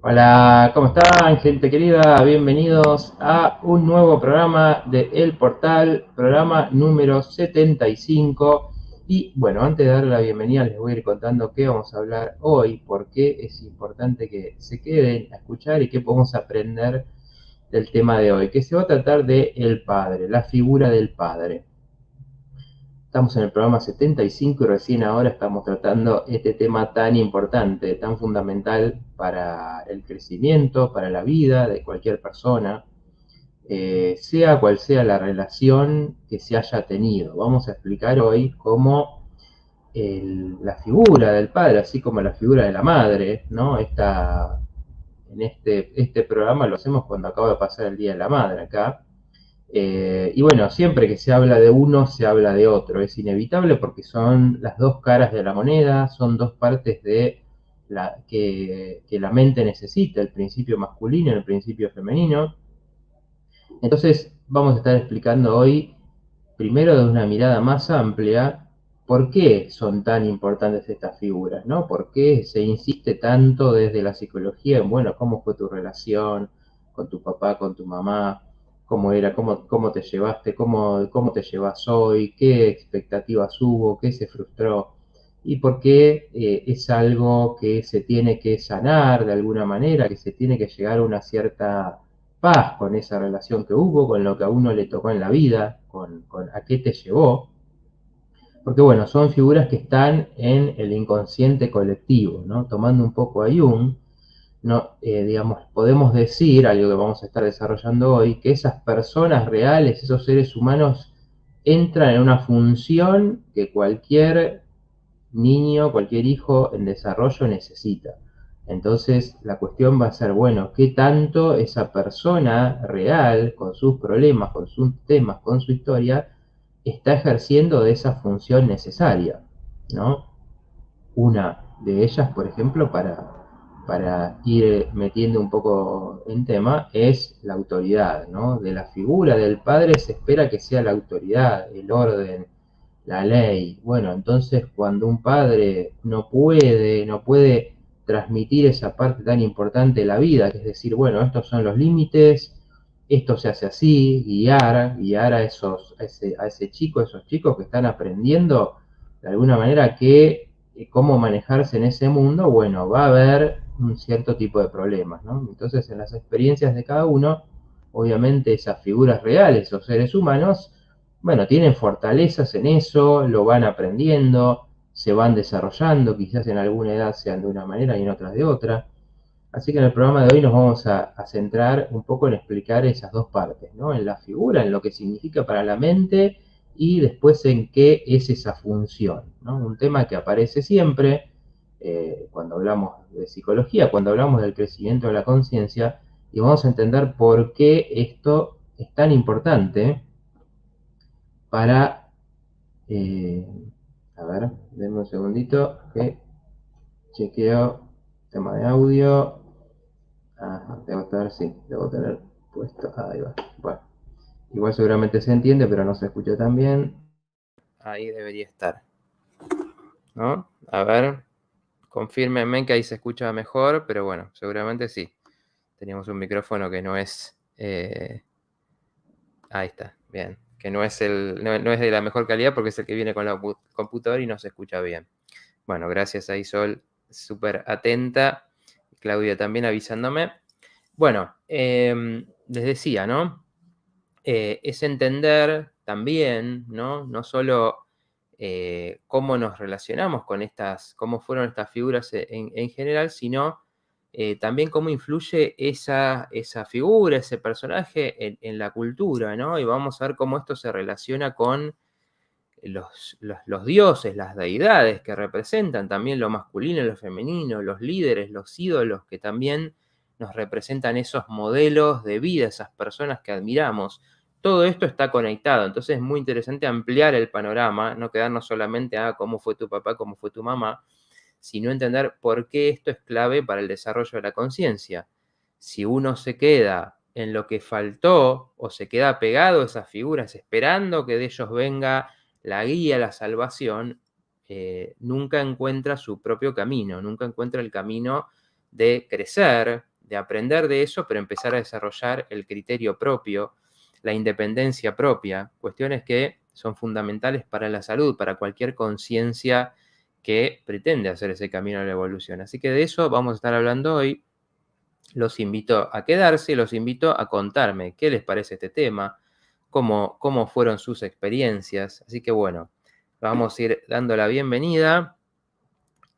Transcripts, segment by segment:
Hola, ¿cómo están, gente querida? Bienvenidos a un nuevo programa de El Portal, programa número 75. Y bueno, antes de darle la bienvenida, les voy a ir contando qué vamos a hablar hoy, por qué es importante que se queden a escuchar y qué podemos aprender del tema de hoy, que se va a tratar de el padre, la figura del padre. Estamos en el programa 75 y recién ahora estamos tratando este tema tan importante, tan fundamental para el crecimiento, para la vida de cualquier persona, sea cual sea la relación que se haya tenido. Vamos a explicar hoy cómo la figura del padre, así como la figura de la madre, ¿no? En este programa lo hacemos cuando acaba de pasar el Día de la Madre acá. Y bueno, siempre que se habla de uno, se habla de otro. Es inevitable porque son las dos caras de la moneda, son dos partes que la mente necesita, el principio masculino y el principio femenino. Entonces vamos a estar explicando hoy, primero de una mirada más amplia, por qué son tan importantes estas figuras, ¿no? ¿Por qué se insiste tanto desde la psicología en, bueno, cómo fue tu relación con tu papá, con tu mamá, cómo era, cómo te llevaste, cómo te llevas hoy, qué expectativas hubo, qué se frustró? Y por qué es algo que se tiene que sanar de alguna manera, que se tiene que llegar a una cierta paz con esa relación que hubo, con lo que a uno le tocó en la vida, con a qué te llevó, porque bueno, son figuras que están en el inconsciente colectivo, ¿no? Tomando un poco a Jung, no, digamos, podemos decir, algo que vamos a estar desarrollando hoy, que esas personas reales, esos seres humanos, entran en una función que cualquier niño, cualquier hijo en desarrollo necesita. Entonces la cuestión va a ser, bueno, ¿qué tanto esa persona real, con sus problemas, con sus temas, con su historia, está ejerciendo de esa función necesaria? ¿No? Una de ellas, por ejemplo, para ir metiendo un poco en tema, es la autoridad, ¿no? De la figura del padre se espera que sea la autoridad, el orden, la ley. Bueno, entonces cuando un padre no puede transmitir esa parte tan importante de la vida, que es decir, bueno, estos son los límites, esto se hace así, guiar a ese chico, a esos chicos que están aprendiendo de alguna manera cómo manejarse en ese mundo, bueno, va a haber un cierto tipo de problemas, ¿no? Entonces, en las experiencias de cada uno, obviamente esas figuras reales, esos seres humanos, bueno, tienen fortalezas en eso, lo van aprendiendo, se van desarrollando, quizás en alguna edad sean de una manera y en otras de otra. Así que en el programa de hoy nos vamos a centrar un poco en explicar esas dos partes, ¿no? En la figura, en lo que significa para la mente y después en qué es esa función, ¿no? Un tema que aparece siempre cuando hablamos de psicología, cuando hablamos del crecimiento de la conciencia, y vamos a entender por qué esto es tan importante para... eh, a ver, denme un segundito que chequeo tema de audio. Ajá, debo tener puesto. Ahí va. Bueno, igual seguramente se entiende, pero no se escucha tan bien. Ahí debería estar, ¿no? A ver, confírmenme que ahí se escucha mejor, pero bueno, seguramente sí. Teníamos un micrófono que no es. Ahí está, bien. Que no es de la mejor calidad porque es el que viene con la computadora y no se escucha bien. Bueno, gracias a Isol, súper atenta. Claudia también avisándome. Bueno, les decía, ¿no? Es entender también, ¿no? No solo cómo nos relacionamos con cómo fueron estas figuras en general, sino también cómo influye esa figura, ese personaje en la cultura, ¿no? Y vamos a ver cómo esto se relaciona con los dioses, las deidades que representan también lo masculino y lo femenino, los líderes, los ídolos que también nos representan esos modelos de vida, esas personas que admiramos. Todo esto está conectado, entonces es muy interesante ampliar el panorama, no quedarnos solamente a cómo fue tu papá, cómo fue tu mamá, sino entender por qué esto es clave para el desarrollo de la conciencia. Si uno se queda en lo que faltó o se queda pegado a esas figuras esperando que de ellos venga la guía, la salvación, nunca encuentra su propio camino, nunca encuentra el camino de crecer, aprender de eso, pero empezar a desarrollar el criterio propio, la independencia propia, cuestiones que son fundamentales para la salud, para cualquier conciencia que pretende hacer ese camino a la evolución. Así que de eso vamos a estar hablando hoy. Los invito a quedarse, los invito a contarme qué les parece este tema, cómo fueron sus experiencias. Así que bueno, vamos a ir dando la bienvenida.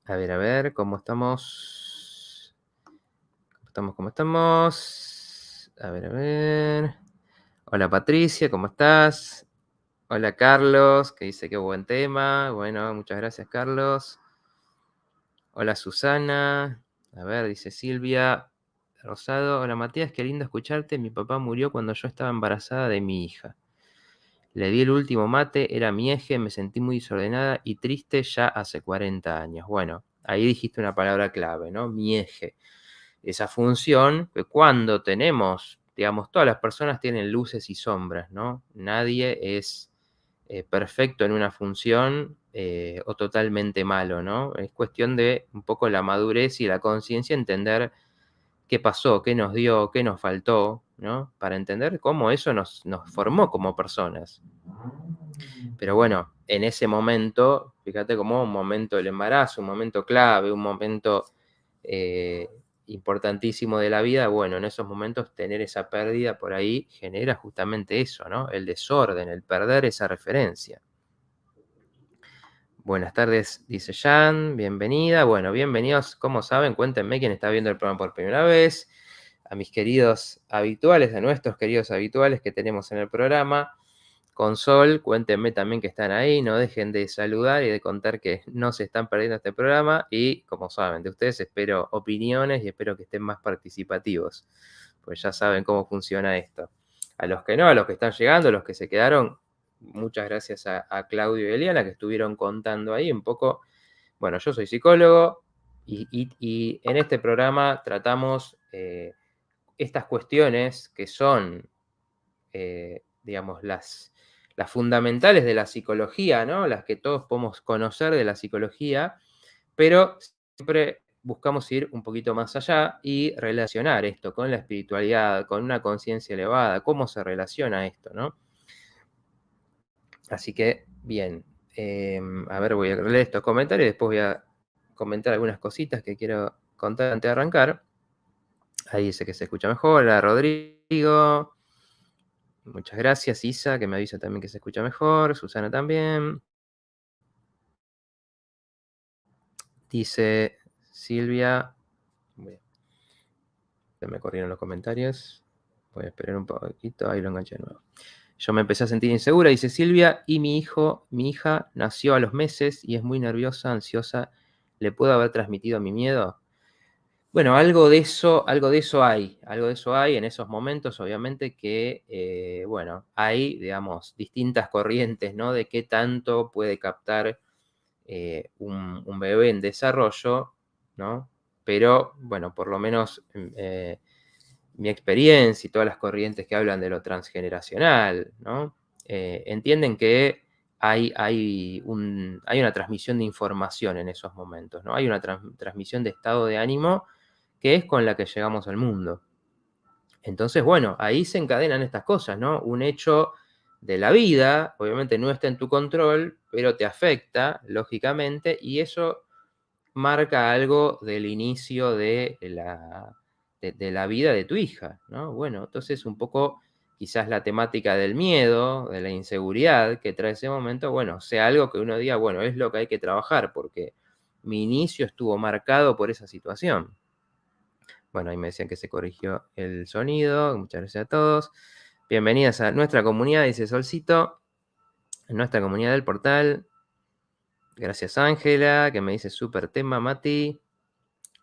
A ver, ¿cómo estamos? ¿Cómo estamos? A ver. Hola Patricia, ¿cómo estás? Hola Carlos, que dice qué buen tema. Bueno, muchas gracias Carlos. Hola Susana. A ver, dice Silvia Rosado. Hola Matías, qué lindo escucharte. Mi papá murió cuando yo estaba embarazada de mi hija. Le di el último mate, era mi eje, me sentí muy desordenada y triste ya hace 40 años. Bueno, ahí dijiste una palabra clave, ¿no? Mi eje. Esa función que cuando tenemos, digamos, todas las personas tienen luces y sombras, ¿no? Nadie es perfecto en una función o totalmente malo, ¿no? Es cuestión de un poco la madurez y la conciencia, entender qué pasó, qué nos dio, qué nos faltó, ¿no? Para entender cómo eso nos formó como personas. Pero bueno, en ese momento, fíjate como un momento del embarazo, un momento clave, un momento importantísimo de la vida, bueno, en esos momentos tener esa pérdida por ahí genera justamente eso, ¿no? El desorden, el perder esa referencia. Buenas tardes, dice Jan, bienvenida. Bueno, bienvenidos, como saben, cuéntenme quién está viendo el programa por primera vez, a mis queridos habituales, a nuestros queridos habituales que tenemos en el programa. Con Sol, cuéntenme también que están ahí, no dejen de saludar y de contar que no se están perdiendo este programa y, como saben, de ustedes espero opiniones y espero que estén más participativos, pues ya saben cómo funciona esto. A los que no, a los que están llegando, a los que se quedaron, muchas gracias a Claudio y Eliana que estuvieron contando ahí un poco. Bueno, yo soy psicólogo y en este programa tratamos estas cuestiones que son, digamos, las fundamentales de la psicología, ¿no? Las que todos podemos conocer de la psicología, pero siempre buscamos ir un poquito más allá y relacionar esto con la espiritualidad, con una conciencia elevada, cómo se relaciona esto, ¿no? Así que, bien, a ver, voy a leer estos comentarios y después voy a comentar algunas cositas que quiero contar antes de arrancar. Ahí dice que se escucha mejor. Hola, Rodrigo. Muchas gracias, Isa, que me avisa también que se escucha mejor. Susana también. Dice Silvia. Se me corrieron los comentarios. Voy a esperar un poquito. Ahí lo enganché de nuevo. Yo me empecé a sentir insegura, dice Silvia, y mi hija nació a los meses y es muy nerviosa, ansiosa. ¿Le puedo haber transmitido mi miedo? Bueno, algo de eso hay en esos momentos, obviamente, que, bueno, hay, digamos, distintas corrientes, ¿no? De qué tanto puede captar un bebé en desarrollo, ¿no? Pero, bueno, por lo menos mi experiencia y todas las corrientes que hablan de lo transgeneracional, ¿no? Entienden que hay una transmisión de información en esos momentos, ¿no? Hay una transmisión de estado de ánimo que es con la que llegamos al mundo. Entonces, bueno, ahí se encadenan estas cosas, ¿no? Un hecho de la vida, obviamente no está en tu control, pero te afecta, lógicamente, y eso marca algo del inicio de la vida de tu hija, ¿no? Bueno, entonces un poco quizás la temática del miedo, de la inseguridad que trae ese momento, bueno, sea algo que uno diga, bueno, es lo que hay que trabajar, porque mi inicio estuvo marcado por esa situación. Bueno, ahí me decían que se corrigió el sonido. Muchas gracias a todos. Bienvenidas a nuestra comunidad, dice Solcito. En nuestra comunidad del portal. Gracias Ángela, que me dice súper tema, Mati.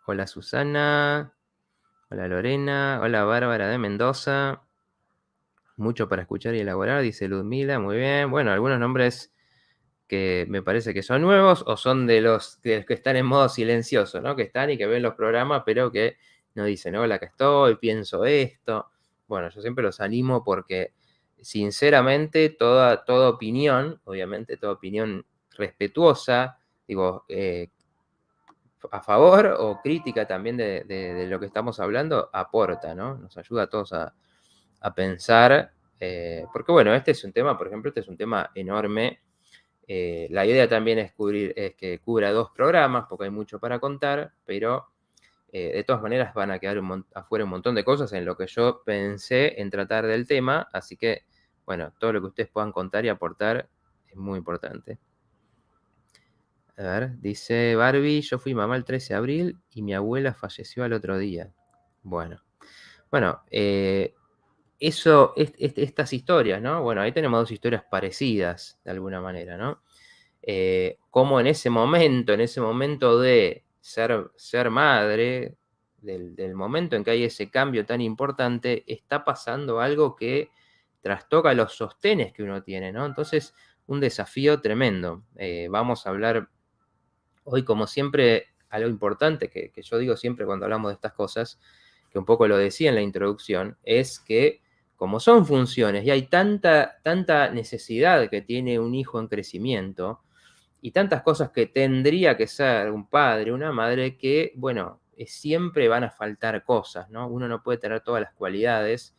Hola Susana. Hola Lorena. Hola Bárbara de Mendoza. Mucho para escuchar y elaborar, dice Ludmila. Muy bien. Bueno, algunos nombres que me parece que son nuevos o son de los que están en modo silencioso, ¿no? Que están y que ven los programas, pero que no dicen, hola, acá estoy, pienso esto. Bueno, yo siempre los animo porque, sinceramente, toda opinión, obviamente, toda opinión respetuosa, digo, a favor o crítica también de lo que estamos hablando, aporta, ¿no? Nos ayuda a todos a pensar, porque bueno, este es un tema, por ejemplo, este es un tema enorme. La idea también es que cubra 2 programas, porque hay mucho para contar, pero de todas maneras van a quedar afuera un montón de cosas en lo que yo pensé en tratar del tema, así que, bueno, todo lo que ustedes puedan contar y aportar es muy importante. A ver, dice Barbie, yo fui mamá el 13 de abril y mi abuela falleció al otro día. Bueno, estas historias, ¿no? Bueno, ahí tenemos 2 historias parecidas, de alguna manera, ¿no? Cómo en ese momento de ser madre, del momento en que hay ese cambio tan importante, está pasando algo que trastoca los sostenes que uno tiene, ¿no? Entonces, un desafío tremendo. Vamos a hablar hoy, como siempre, algo importante que yo digo siempre cuando hablamos de estas cosas, que un poco lo decía en la introducción, es que como son funciones y hay tanta necesidad que tiene un hijo en crecimiento, y tantas cosas que tendría que ser un padre, una madre, que, bueno, siempre van a faltar cosas, ¿no? Uno no puede tener todas las cualidades.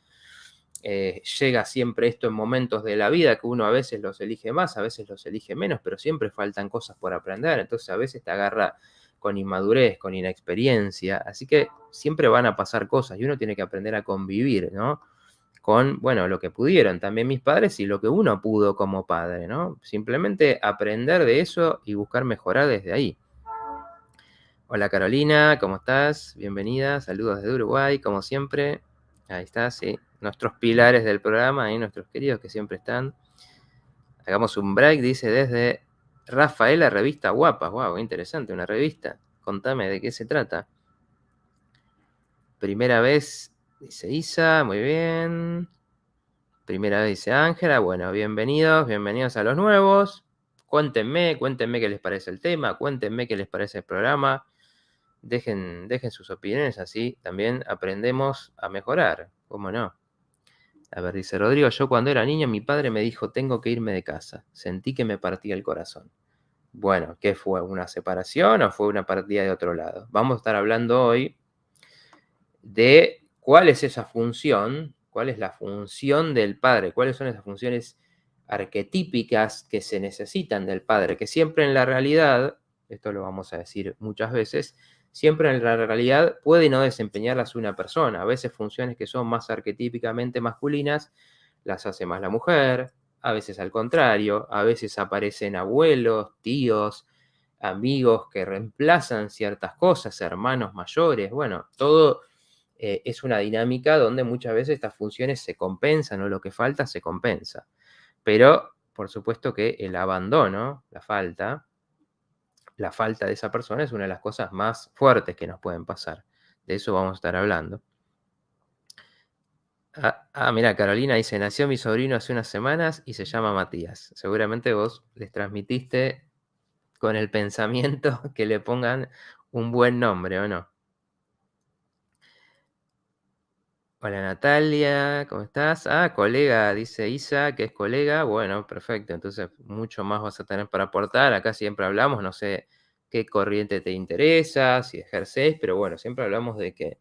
Llega siempre esto en momentos de la vida que uno a veces los elige más, a veces los elige menos, pero siempre faltan cosas por aprender. Entonces a veces te agarra con inmadurez, con inexperiencia. Así que siempre van a pasar cosas y uno tiene que aprender a convivir, ¿no? Con, bueno, lo que pudieron también mis padres y lo que uno pudo como padre, ¿no? Simplemente aprender de eso y buscar mejorar desde ahí. Hola Carolina, ¿cómo estás? Bienvenida, saludos desde Uruguay, como siempre. Ahí está, sí, nuestros pilares del programa, ahí nuestros queridos que siempre están. Hagamos un break, dice desde Rafaela, revista Guapas. Wow, interesante, una revista. Contame de qué se trata. Primera vez, dice Isa, muy bien. Primera vez dice Ángela, bueno, bienvenidos a los nuevos. Cuéntenme qué les parece el tema, cuéntenme qué les parece el programa. Dejen sus opiniones, así también aprendemos a mejorar, ¿cómo no? A ver, dice Rodrigo, yo cuando era niño mi padre me dijo, tengo que irme de casa. Sentí que me partía el corazón. Bueno, ¿qué fue? ¿Una separación o fue una partida de otro lado? Vamos a estar hablando hoy de cuál es esa función, cuál es la función del padre, cuáles son esas funciones arquetípicas que se necesitan del padre, que siempre en la realidad, esto lo vamos a decir muchas veces, siempre en la realidad puede no desempeñarlas una persona. A veces funciones que son más arquetípicamente masculinas las hace más la mujer, a veces al contrario, a veces aparecen abuelos, tíos, amigos que reemplazan ciertas cosas, hermanos mayores, bueno, todo es una dinámica donde muchas veces estas funciones se compensan o lo que falta se compensa. Pero, por supuesto que el abandono, la falta de esa persona es una de las cosas más fuertes que nos pueden pasar. De eso vamos a estar hablando. Mira, Carolina dice, nació mi sobrino hace unas semanas y se llama Matías. Seguramente vos les transmitiste con el pensamiento que le pongan un buen nombre, ¿o no? Hola Natalia, ¿cómo estás? Colega, dice Isa, que es colega. Bueno, perfecto, entonces mucho más vas a tener para aportar. Acá siempre hablamos, no sé qué corriente te interesa, si ejercés, pero bueno, siempre hablamos de que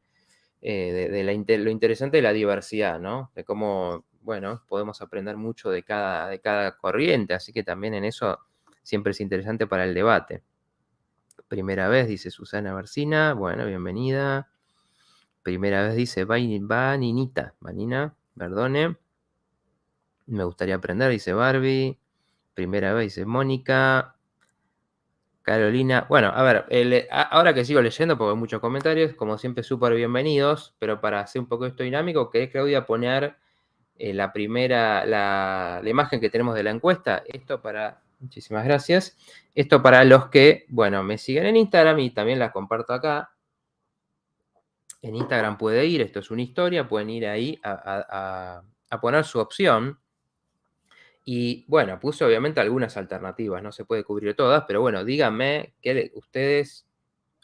lo interesante de la diversidad, ¿no? De cómo, bueno, podemos aprender mucho de cada corriente, así que también en eso siempre es interesante para el debate. Primera vez, dice Susana Barcina, bueno, bienvenida. Primera vez dice Vaninita, Vanina, perdone. Me gustaría aprender, dice Barbie. Primera vez dice Mónica. Carolina. Bueno, a ver, ahora que sigo leyendo, porque hay muchos comentarios, como siempre, súper bienvenidos, pero para hacer un poco esto dinámico, ¿querés, Claudia, poner la imagen que tenemos de la encuesta? Muchísimas gracias. Esto para los que, bueno, me siguen en Instagram y también la comparto acá. En Instagram puede ir, esto es una historia, pueden ir ahí a poner su opción. Y bueno, puse obviamente algunas alternativas, no se puede cubrir todas, pero bueno, díganme que ustedes,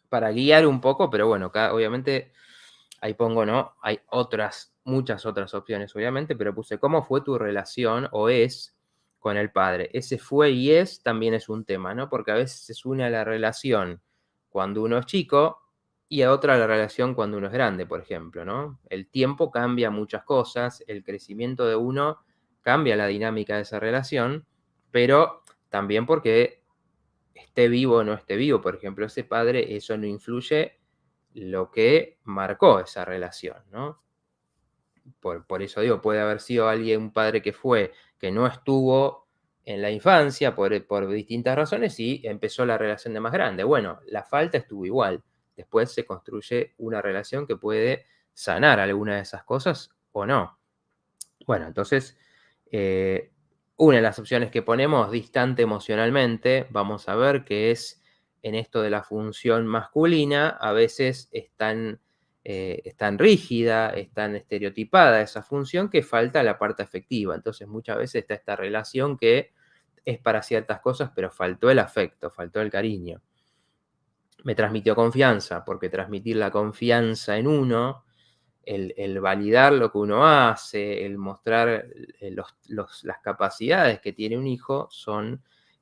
para guiar un poco, pero bueno, obviamente ahí pongo, ¿no? Hay muchas otras opciones, obviamente, pero puse cómo fue tu relación o es con el padre. Ese fue y es también es un tema, ¿no? Porque a veces se une a la relación cuando uno es chico y otra la relación cuando uno es grande, por ejemplo, ¿no? El tiempo cambia muchas cosas, el crecimiento de uno cambia la dinámica de esa relación, pero también porque esté vivo o no esté vivo, por ejemplo, ese padre, eso no influye lo que marcó esa relación, ¿no? Por eso digo, puede haber sido alguien, un padre que no estuvo en la infancia por distintas razones y empezó la relación de más grande. Bueno, la falta estuvo igual. Después se construye una relación que puede sanar alguna de esas cosas o no. Bueno, entonces, eh, una de las opciones que ponemos, distante emocionalmente, vamos a ver que es en esto de la función masculina, a veces es tan rígida, es tan estereotipada esa función que falta la parte afectiva. Entonces, muchas veces está esta relación que es para ciertas cosas, pero faltó el afecto, faltó el cariño. Me transmitió confianza, porque transmitir la confianza en uno, el validar lo que uno hace, el mostrar las capacidades que tiene un hijo,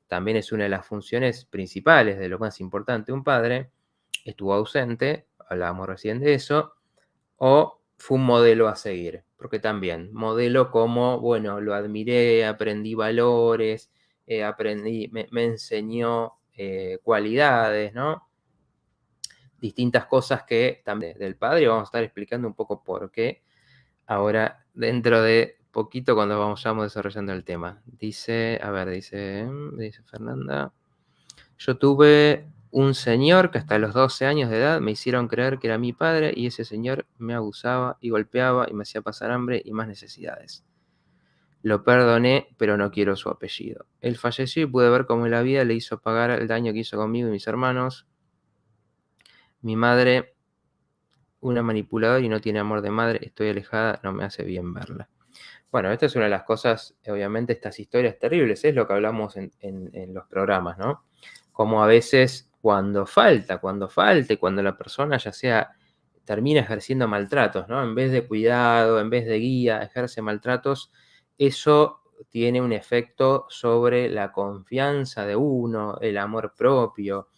también es una de las funciones principales de lo más importante de un padre. Estuvo ausente, hablábamos recién de eso, o fue un modelo a seguir, porque también, modelo como, bueno, lo admiré, aprendí valores, me enseñó cualidades, ¿no? Distintas cosas que también del padre, vamos a estar explicando un poco por qué ahora dentro de poquito cuando vayamos desarrollando el tema. Dice Fernanda, yo tuve un señor que hasta los 12 años de edad me hicieron creer que era mi padre y ese señor me abusaba y golpeaba y me hacía pasar hambre y más necesidades. Lo perdoné, pero no quiero su apellido. Él falleció y pude ver cómo la vida le hizo pagar el daño que hizo conmigo y mis hermanos. Mi madre, una manipuladora y no tiene amor de madre, estoy alejada, no me hace bien verla. Bueno, esta es una de las cosas, obviamente, estas historias terribles, es lo que hablamos en los programas, ¿no? Como a veces cuando cuando la persona ya sea termina ejerciendo maltratos, ¿no? En vez de cuidado, en vez de guía, ejerce maltratos, eso tiene un efecto sobre la confianza de uno, el amor propio,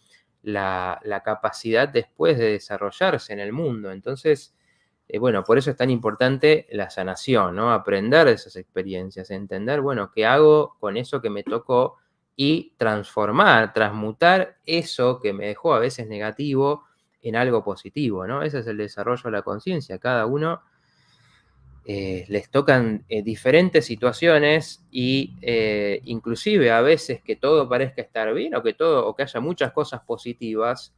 la capacidad después de desarrollarse en el mundo. Entonces, bueno, por eso es tan importante la sanación, ¿no? Aprender de esas experiencias, entender, bueno, qué hago con eso que me tocó y transmutar eso que me dejó a veces negativo en algo positivo, ¿no? Ese es el desarrollo de la conciencia. Cada uno les tocan diferentes situaciones y inclusive a veces que todo parezca estar bien o que haya muchas cosas positivas.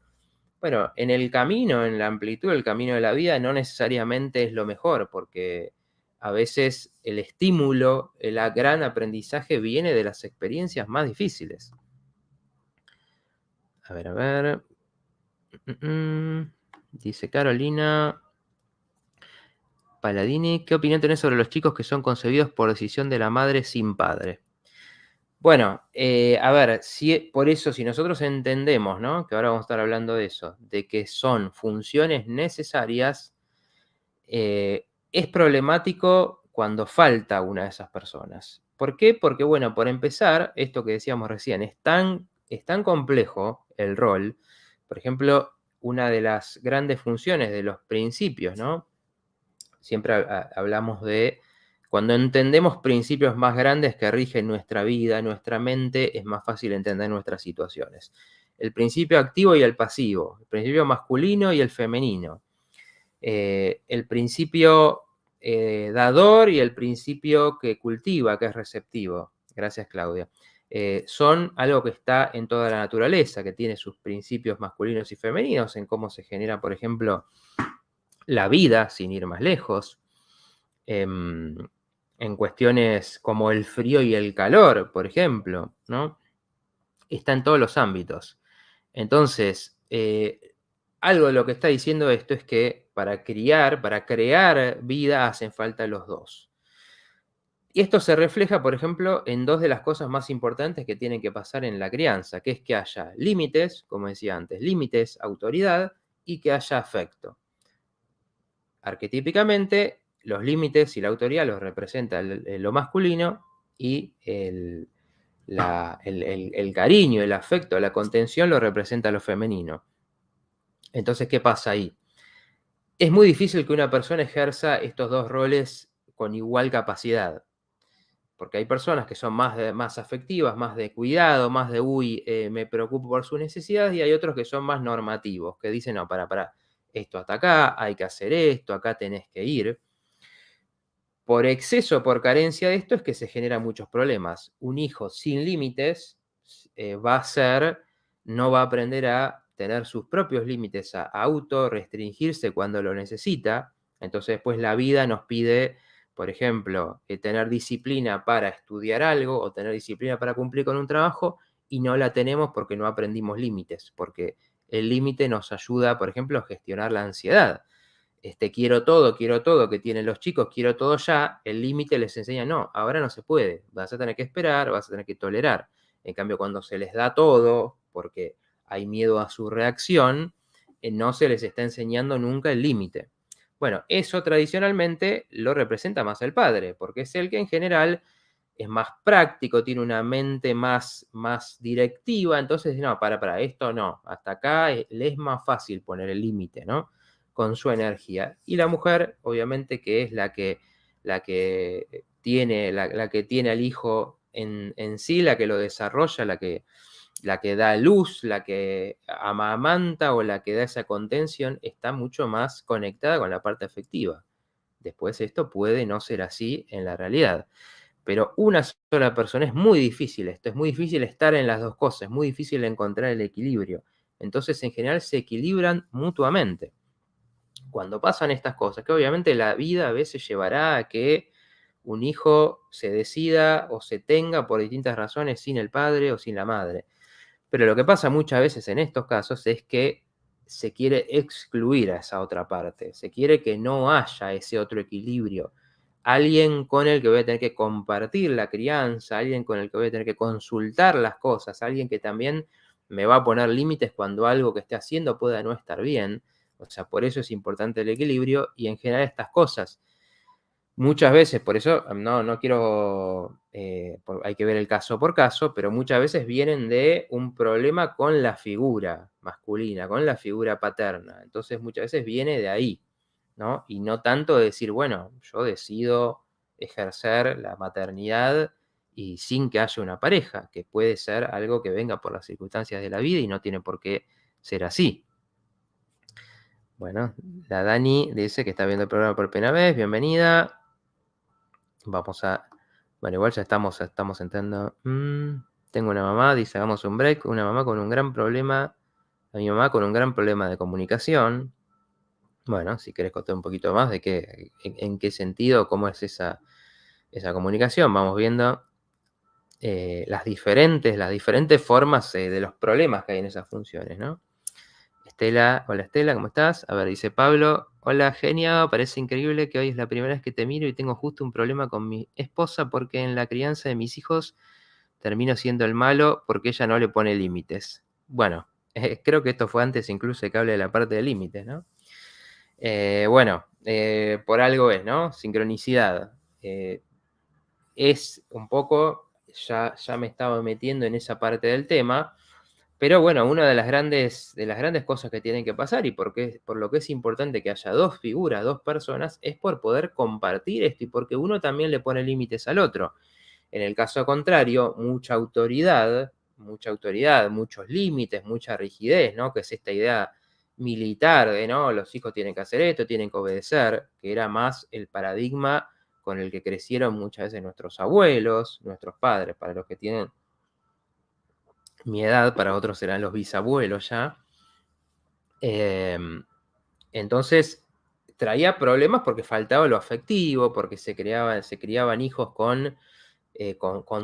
Bueno, en el camino, en la amplitud del camino de la vida, no necesariamente es lo mejor, porque a veces el estímulo, el gran aprendizaje viene de las experiencias más difíciles. A ver. Dice Carolina Paladini, ¿qué opinión tenés sobre los chicos que son concebidos por decisión de la madre sin padre? Bueno, a ver, por eso si nosotros entendemos, ¿no? Que ahora vamos a estar hablando de eso, de que son funciones necesarias, es problemático cuando falta una de esas personas. ¿Por qué? Porque, bueno, por empezar, esto que decíamos recién, es tan complejo el rol. Por ejemplo, una de las grandes funciones de los principios, ¿no? Siempre hablamos de cuando entendemos principios más grandes que rigen nuestra vida, nuestra mente, es más fácil entender nuestras situaciones. El principio activo y el pasivo, el principio masculino y el femenino, el principio dador y el principio que cultiva, que es receptivo. Gracias, Claudia. Son algo que está en toda la naturaleza, que tiene sus principios masculinos y femeninos, en cómo se genera, por ejemplo, la vida, sin ir más lejos, en cuestiones como el frío y el calor, por ejemplo, ¿no? Está en todos los ámbitos. Entonces, algo de lo que está diciendo esto es que para crear vida hacen falta los dos. Y esto se refleja, por ejemplo, en dos de las cosas más importantes que tienen que pasar en la crianza, que es que haya límites, como decía antes, límites, autoridad, y que haya afecto. Arquetípicamente, los límites y la autoridad los representa lo masculino y el cariño, el afecto, la contención lo representa lo femenino. Entonces, ¿qué pasa ahí? Es muy difícil que una persona ejerza estos dos roles con igual capacidad, porque hay personas que son más afectivas, más de cuidado, más de, uy, me preocupo por sus necesidades, y hay otros que son más normativos, que dicen, no, para, esto hasta acá, hay que hacer esto, acá tenés que ir. Por exceso, por carencia de esto, es que se generan muchos problemas. Un hijo sin límites no va a aprender a tener sus propios límites, a auto restringirse cuando lo necesita. Entonces después la vida nos pide, por ejemplo, tener disciplina para estudiar algo o tener disciplina para cumplir con un trabajo, y no la tenemos porque no aprendimos límites, porque el límite nos ayuda, por ejemplo, a gestionar la ansiedad. Quiero todo que tienen los chicos, quiero todo ya. El límite les enseña, no, ahora no se puede, vas a tener que esperar, vas a tener que tolerar. En cambio, cuando se les da todo, porque hay miedo a su reacción, no se les está enseñando nunca el límite. Bueno, eso tradicionalmente lo representa más el padre, porque es el que en general es más práctico, tiene una mente más directiva. Entonces, no, para esto no, hasta acá le es más fácil poner el límite, ¿no? Con su energía. Y la mujer, obviamente, que es la que tiene al hijo en sí, la que lo desarrolla, la que da luz, la que amamanta o la que da esa contención, está mucho más conectada con la parte afectiva. Después esto puede no ser así en la realidad. Pero una sola persona es muy difícil esto, es muy difícil estar en las dos cosas, es muy difícil encontrar el equilibrio. Entonces, en general, se equilibran mutuamente. Cuando pasan estas cosas, que obviamente la vida a veces llevará a que un hijo se decida o se tenga por distintas razones sin el padre o sin la madre. Pero lo que pasa muchas veces en estos casos es que se quiere excluir a esa otra parte, se quiere que no haya ese otro equilibrio. Alguien con el que voy a tener que compartir la crianza, alguien con el que voy a tener que consultar las cosas, alguien que también me va a poner límites cuando algo que esté haciendo pueda no estar bien. O sea, por eso es importante el equilibrio, y en general estas cosas muchas veces, por eso no quiero, hay que ver el caso por caso, pero muchas veces vienen de un problema con la figura masculina, con la figura paterna. Entonces muchas veces viene de ahí, ¿no? Y no tanto de decir, bueno, yo decido ejercer la maternidad y sin que haya una pareja, que puede ser algo que venga por las circunstancias de la vida y no tiene por qué ser así. Bueno, la Dani dice que está viendo el programa por primera vez, bienvenida. Vamos a... Bueno, igual ya estamos entrando. Tengo una mamá, dice, hagamos un break. Una mamá con un gran problema. A mi mamá con un gran problema de comunicación. Bueno, si querés contar un poquito más de en qué sentido, cómo es esa comunicación, vamos viendo las diferentes formas de los problemas que hay en esas funciones, ¿no? Estela, hola Estela, ¿cómo estás? A ver, dice Pablo, hola genio, parece increíble que hoy es la primera vez que te miro y tengo justo un problema con mi esposa porque en la crianza de mis hijos termino siendo el malo porque ella no le pone límites. Bueno, creo que esto fue antes incluso de que hable de la parte de límites, ¿no? Bueno, por algo es, ¿no? Sincronicidad. Es un poco, ya me estaba metiendo en esa parte del tema. Pero bueno, una de las grandes cosas que tienen que pasar, y por lo que es importante que haya dos figuras, dos personas, es por poder compartir esto y porque uno también le pone límites al otro. En el caso contrario, mucha autoridad, muchos límites, mucha rigidez, ¿no? Que es esta idea militar de, ¿no? Los hijos tienen que hacer esto, tienen que obedecer, que era más el paradigma con el que crecieron muchas veces nuestros abuelos, nuestros padres, para los que tienen mi edad, para otros serán los bisabuelos ya. Entonces, traía problemas porque faltaba lo afectivo, porque se criaban hijos con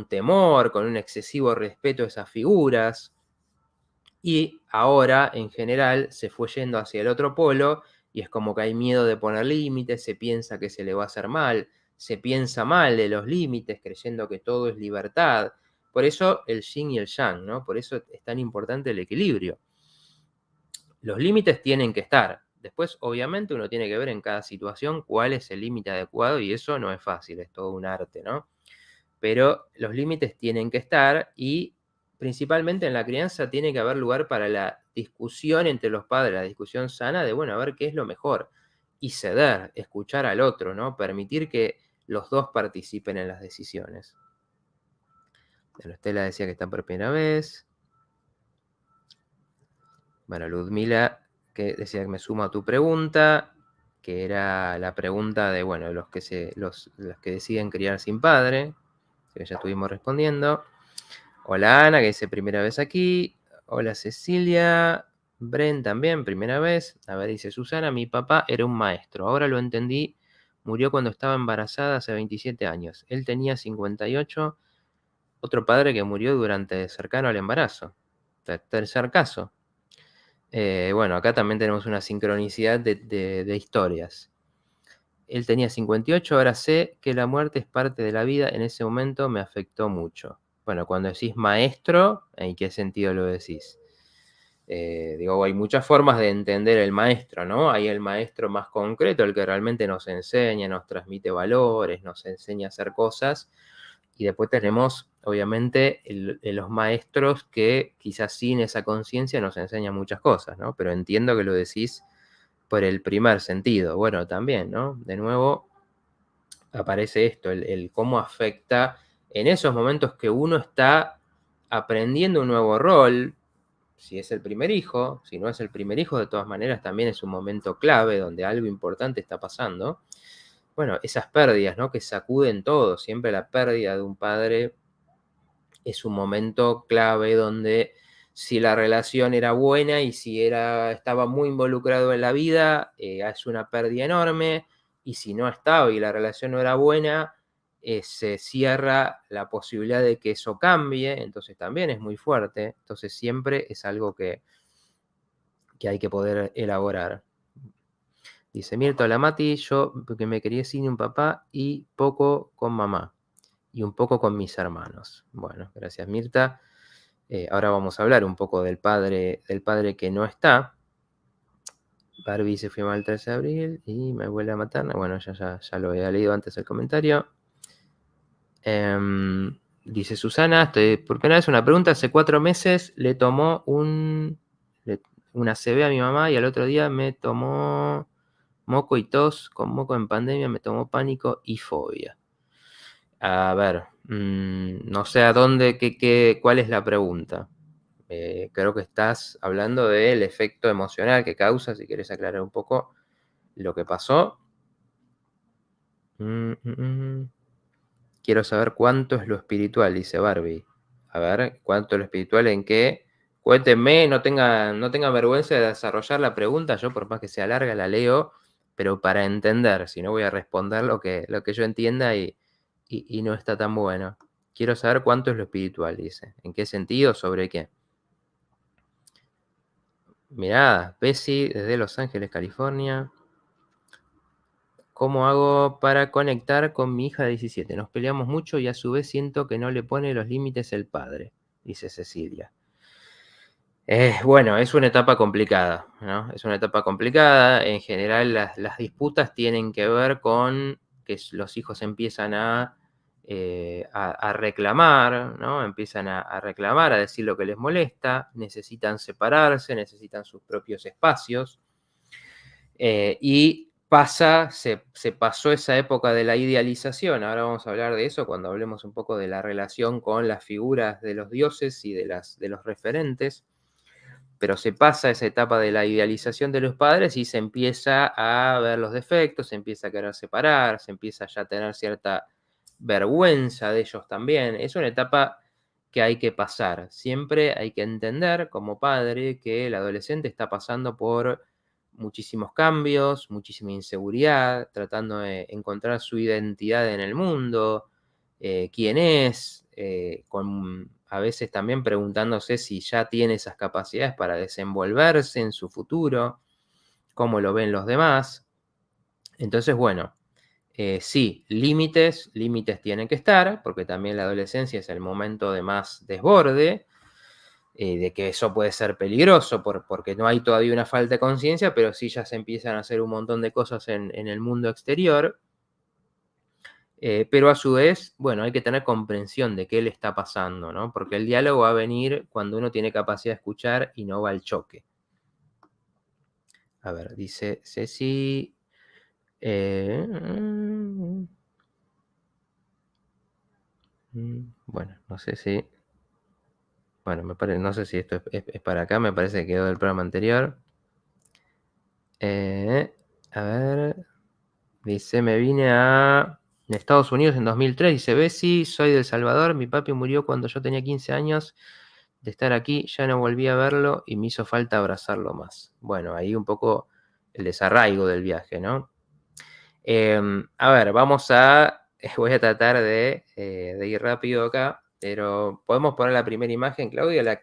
temor, con un excesivo respeto a esas figuras. Y ahora, en general, se fue yendo hacia el otro polo y es como que hay miedo de poner límites, se piensa que se le va a hacer mal, se piensa mal de los límites, creyendo que todo es libertad. Por eso el yin y el yang, ¿no? Por eso es tan importante el equilibrio. Los límites tienen que estar. Después, obviamente, uno tiene que ver en cada situación cuál es el límite adecuado y eso no es fácil, es todo un arte, ¿no? Pero los límites tienen que estar, principalmente en la crianza tiene que haber lugar para la discusión entre los padres, la discusión sana de, bueno, a ver qué es lo mejor. Y ceder, escuchar al otro, ¿no? Permitir que los dos participen en las decisiones. Bueno, Estela decía que está por primera vez. Bueno, Ludmila que decía que me sumo a tu pregunta, que era la pregunta de, bueno, los que deciden criar sin padre, que ya estuvimos respondiendo. Hola Ana, que dice primera vez aquí. Hola Cecilia. Bren también, primera vez. A ver, dice Susana, mi papá era un maestro. Ahora lo entendí. Murió cuando estaba embarazada hace 27 años. Él tenía 58. Otro padre que murió durante cercano al embarazo. Tercer caso. Bueno, acá también tenemos una sincronicidad de historias. Él tenía 58, ahora sé que la muerte es parte de la vida. En ese momento me afectó mucho. Bueno, cuando decís maestro, ¿en qué sentido lo decís? Digo, hay muchas formas de entender el maestro, ¿no? Hay el maestro más concreto, el que realmente nos enseña, nos transmite valores, nos enseña a hacer cosas. Y después tenemos, obviamente, los maestros que quizás sin esa conciencia nos enseñan muchas cosas, ¿no? Pero entiendo que lo decís por el primer sentido. Bueno, también, ¿no? De nuevo aparece esto, el cómo afecta en esos momentos que uno está aprendiendo un nuevo rol. Si es el primer hijo, si no es el primer hijo, de todas maneras también es un momento clave donde algo importante está pasando. Bueno, esas pérdidas, ¿no? Que sacuden todo. Siempre la pérdida de un padre es un momento clave donde si la relación era buena y si estaba muy involucrado en la vida, es una pérdida enorme. Y si no estaba y la relación no era buena, se cierra la posibilidad de que eso cambie. Entonces también es muy fuerte. Entonces siempre es algo que hay que poder elaborar. Dice Mirta, hola Mati, yo porque me quería sin un papá y poco con mamá y un poco con mis hermanos. Bueno, gracias Mirta. Ahora vamos a hablar un poco del padre que no está. Barbie se fue mal el 13 de abril y mi abuela materna. Bueno, ya lo había leído antes el comentario. Dice Susana, por primera vez una pregunta. Hace 4 meses le tomó una CB a mi mamá y al otro día me tomó moco y tos. Con moco en pandemia me tomó pánico y fobia. A ver, no sé a dónde, cuál es la pregunta. Creo que estás hablando del efecto emocional que causa, si querés aclarar un poco lo que pasó. Quiero saber cuánto es lo espiritual, dice Barbie. A ver, ¿cuánto es lo espiritual en qué? Cuéntenme, no tengan vergüenza de desarrollar la pregunta. Yo, por más que sea larga, la leo, pero para entender, si no voy a responder lo que yo entienda y no está tan bueno. Quiero saber cuánto es lo espiritual, dice. ¿En qué sentido? ¿Sobre qué? Mirá, Bessie desde Los Ángeles, California. ¿Cómo hago para conectar con mi hija de 17? Nos peleamos mucho y a su vez siento que no le pone los límites el padre, dice Cecilia. Bueno, es una etapa complicada, ¿no? Es una etapa complicada. En general, las disputas tienen que ver con que los hijos empiezan a reclamar, ¿no? Empiezan a reclamar, a decir lo que les molesta, necesitan separarse, necesitan sus propios espacios. Y se pasó esa época de la idealización. Ahora vamos a hablar de eso cuando hablemos un poco de la relación con las figuras de los dioses y de los referentes. Pero se pasa esa etapa de la idealización de los padres y se empieza a ver los defectos, se empieza a querer separar, se empieza ya a tener cierta vergüenza de ellos también. Es una etapa que hay que pasar. Siempre hay que entender como padre que el adolescente está pasando por muchísimos cambios, muchísima inseguridad, tratando de encontrar su identidad en el mundo, quién es, a veces también preguntándose si ya tiene esas capacidades para desenvolverse en su futuro, cómo lo ven los demás. Entonces, bueno, sí, límites tienen que estar, porque también la adolescencia es el momento de más desborde, de que eso puede ser peligroso porque no hay todavía una falta de conciencia, pero sí ya se empiezan a hacer un montón de cosas en el mundo exterior. pero a su vez, bueno, hay que tener comprensión de qué le está pasando, ¿no? Porque el diálogo va a venir cuando uno tiene capacidad de escuchar y no va al choque. A ver, dice Ceci. Bueno, no sé si. Bueno, no sé si esto es para acá, me parece que quedó del programa anterior. A ver. Dice, me vine a Estados Unidos en 2003. Dice, Bessie, soy de El Salvador. Mi papi murió cuando yo tenía 15 años. De estar aquí, ya no volví a verlo y me hizo falta abrazarlo más. Bueno, ahí un poco el desarraigo del viaje, ¿no? A ver, voy a tratar de ir rápido acá, pero podemos poner la primera imagen, Claudia,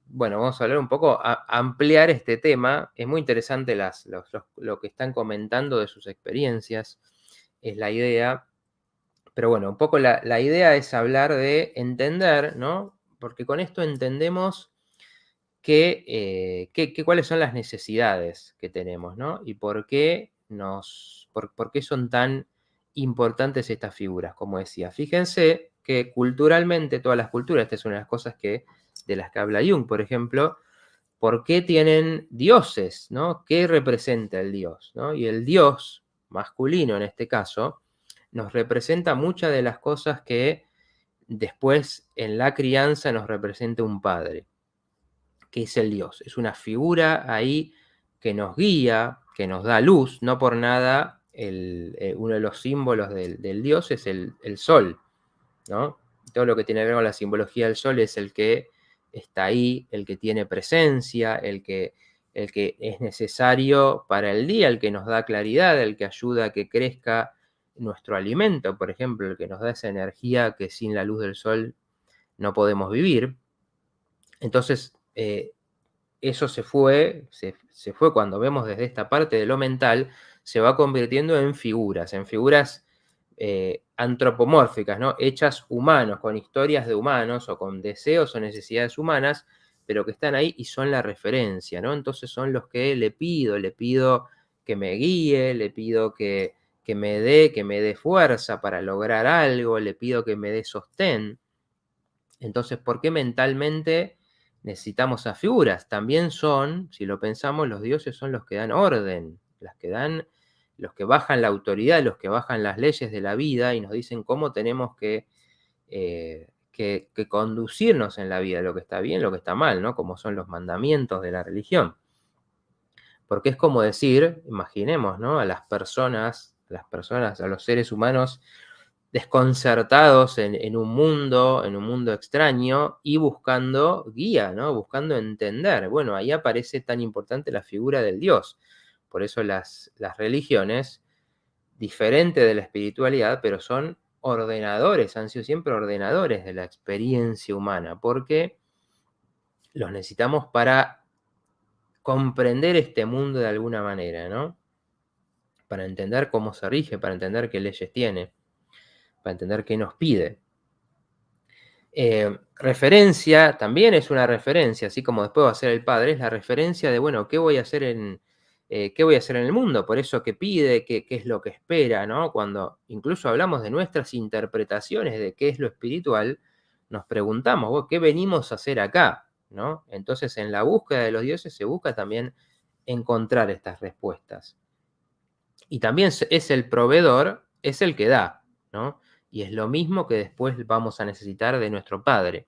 bueno, vamos a hablar un poco, ampliar este tema. Es muy interesante lo que están comentando de sus experiencias, es la idea. Pero bueno, un poco la idea es hablar de entender, ¿no? Porque con esto entendemos cuáles son las necesidades que tenemos, ¿no? Y por qué por qué son tan importantes estas figuras, como decía. Fíjense que culturalmente, todas las culturas, esta es una de las cosas de las que habla Jung, por ejemplo, ¿por qué tienen dioses, ¿no? ¿Qué representa el dios, ¿no? Y el dios masculino, en este caso, nos representa muchas de las cosas que después en la crianza nos representa un padre, que es el Dios. Es una figura ahí que nos guía, que nos da luz. No por nada uno de los símbolos del Dios es el sol, ¿no? Todo lo que tiene que ver con la simbología del sol es el que está ahí, el que tiene presencia, el que es necesario para el día, el que nos da claridad, el que ayuda a que crezca nuestro alimento, por ejemplo, el que nos da esa energía que sin la luz del sol no podemos vivir. Entonces, eso se fue cuando vemos desde esta parte de lo mental, se va convirtiendo en figuras antropomórficas, ¿no? Hechas humanos, con historias de humanos o con deseos o necesidades humanas, pero que están ahí y son la referencia, ¿no? Entonces son los que le pido que me guíe, le pido que me dé fuerza para lograr algo, le pido que me dé sostén. Entonces, ¿por qué mentalmente necesitamos a figuras? También son, si lo pensamos, los dioses son los que dan orden, los que bajan la autoridad, los que bajan las leyes de la vida y nos dicen cómo tenemos que conducirnos en la vida, lo que está bien, lo que está mal, ¿no? Como son los mandamientos de la religión. Porque es como decir, imaginemos, ¿no? A los seres humanos desconcertados en un mundo extraño y buscando guía, ¿no? Buscando entender. Bueno, ahí aparece tan importante la figura del Dios. Por eso las religiones, diferente de la espiritualidad, pero son ordenadores, han sido siempre ordenadores de la experiencia humana, porque los necesitamos para comprender este mundo de alguna manera, ¿no? Para entender cómo se rige, para entender qué leyes tiene, para entender qué nos pide. Referencia, también es una referencia, así como después va a ser el padre, es la referencia de, bueno, ¿qué voy a hacer en el mundo? Por eso que pide, qué es lo que espera, ¿no? Cuando incluso hablamos de nuestras interpretaciones de qué es lo espiritual, nos preguntamos, ¿qué venimos a hacer acá? ¿No? Entonces, en la búsqueda de los dioses se busca también encontrar estas respuestas. Y también es el proveedor, es el que da, ¿no? Y es lo mismo que después vamos a necesitar de nuestro Padre.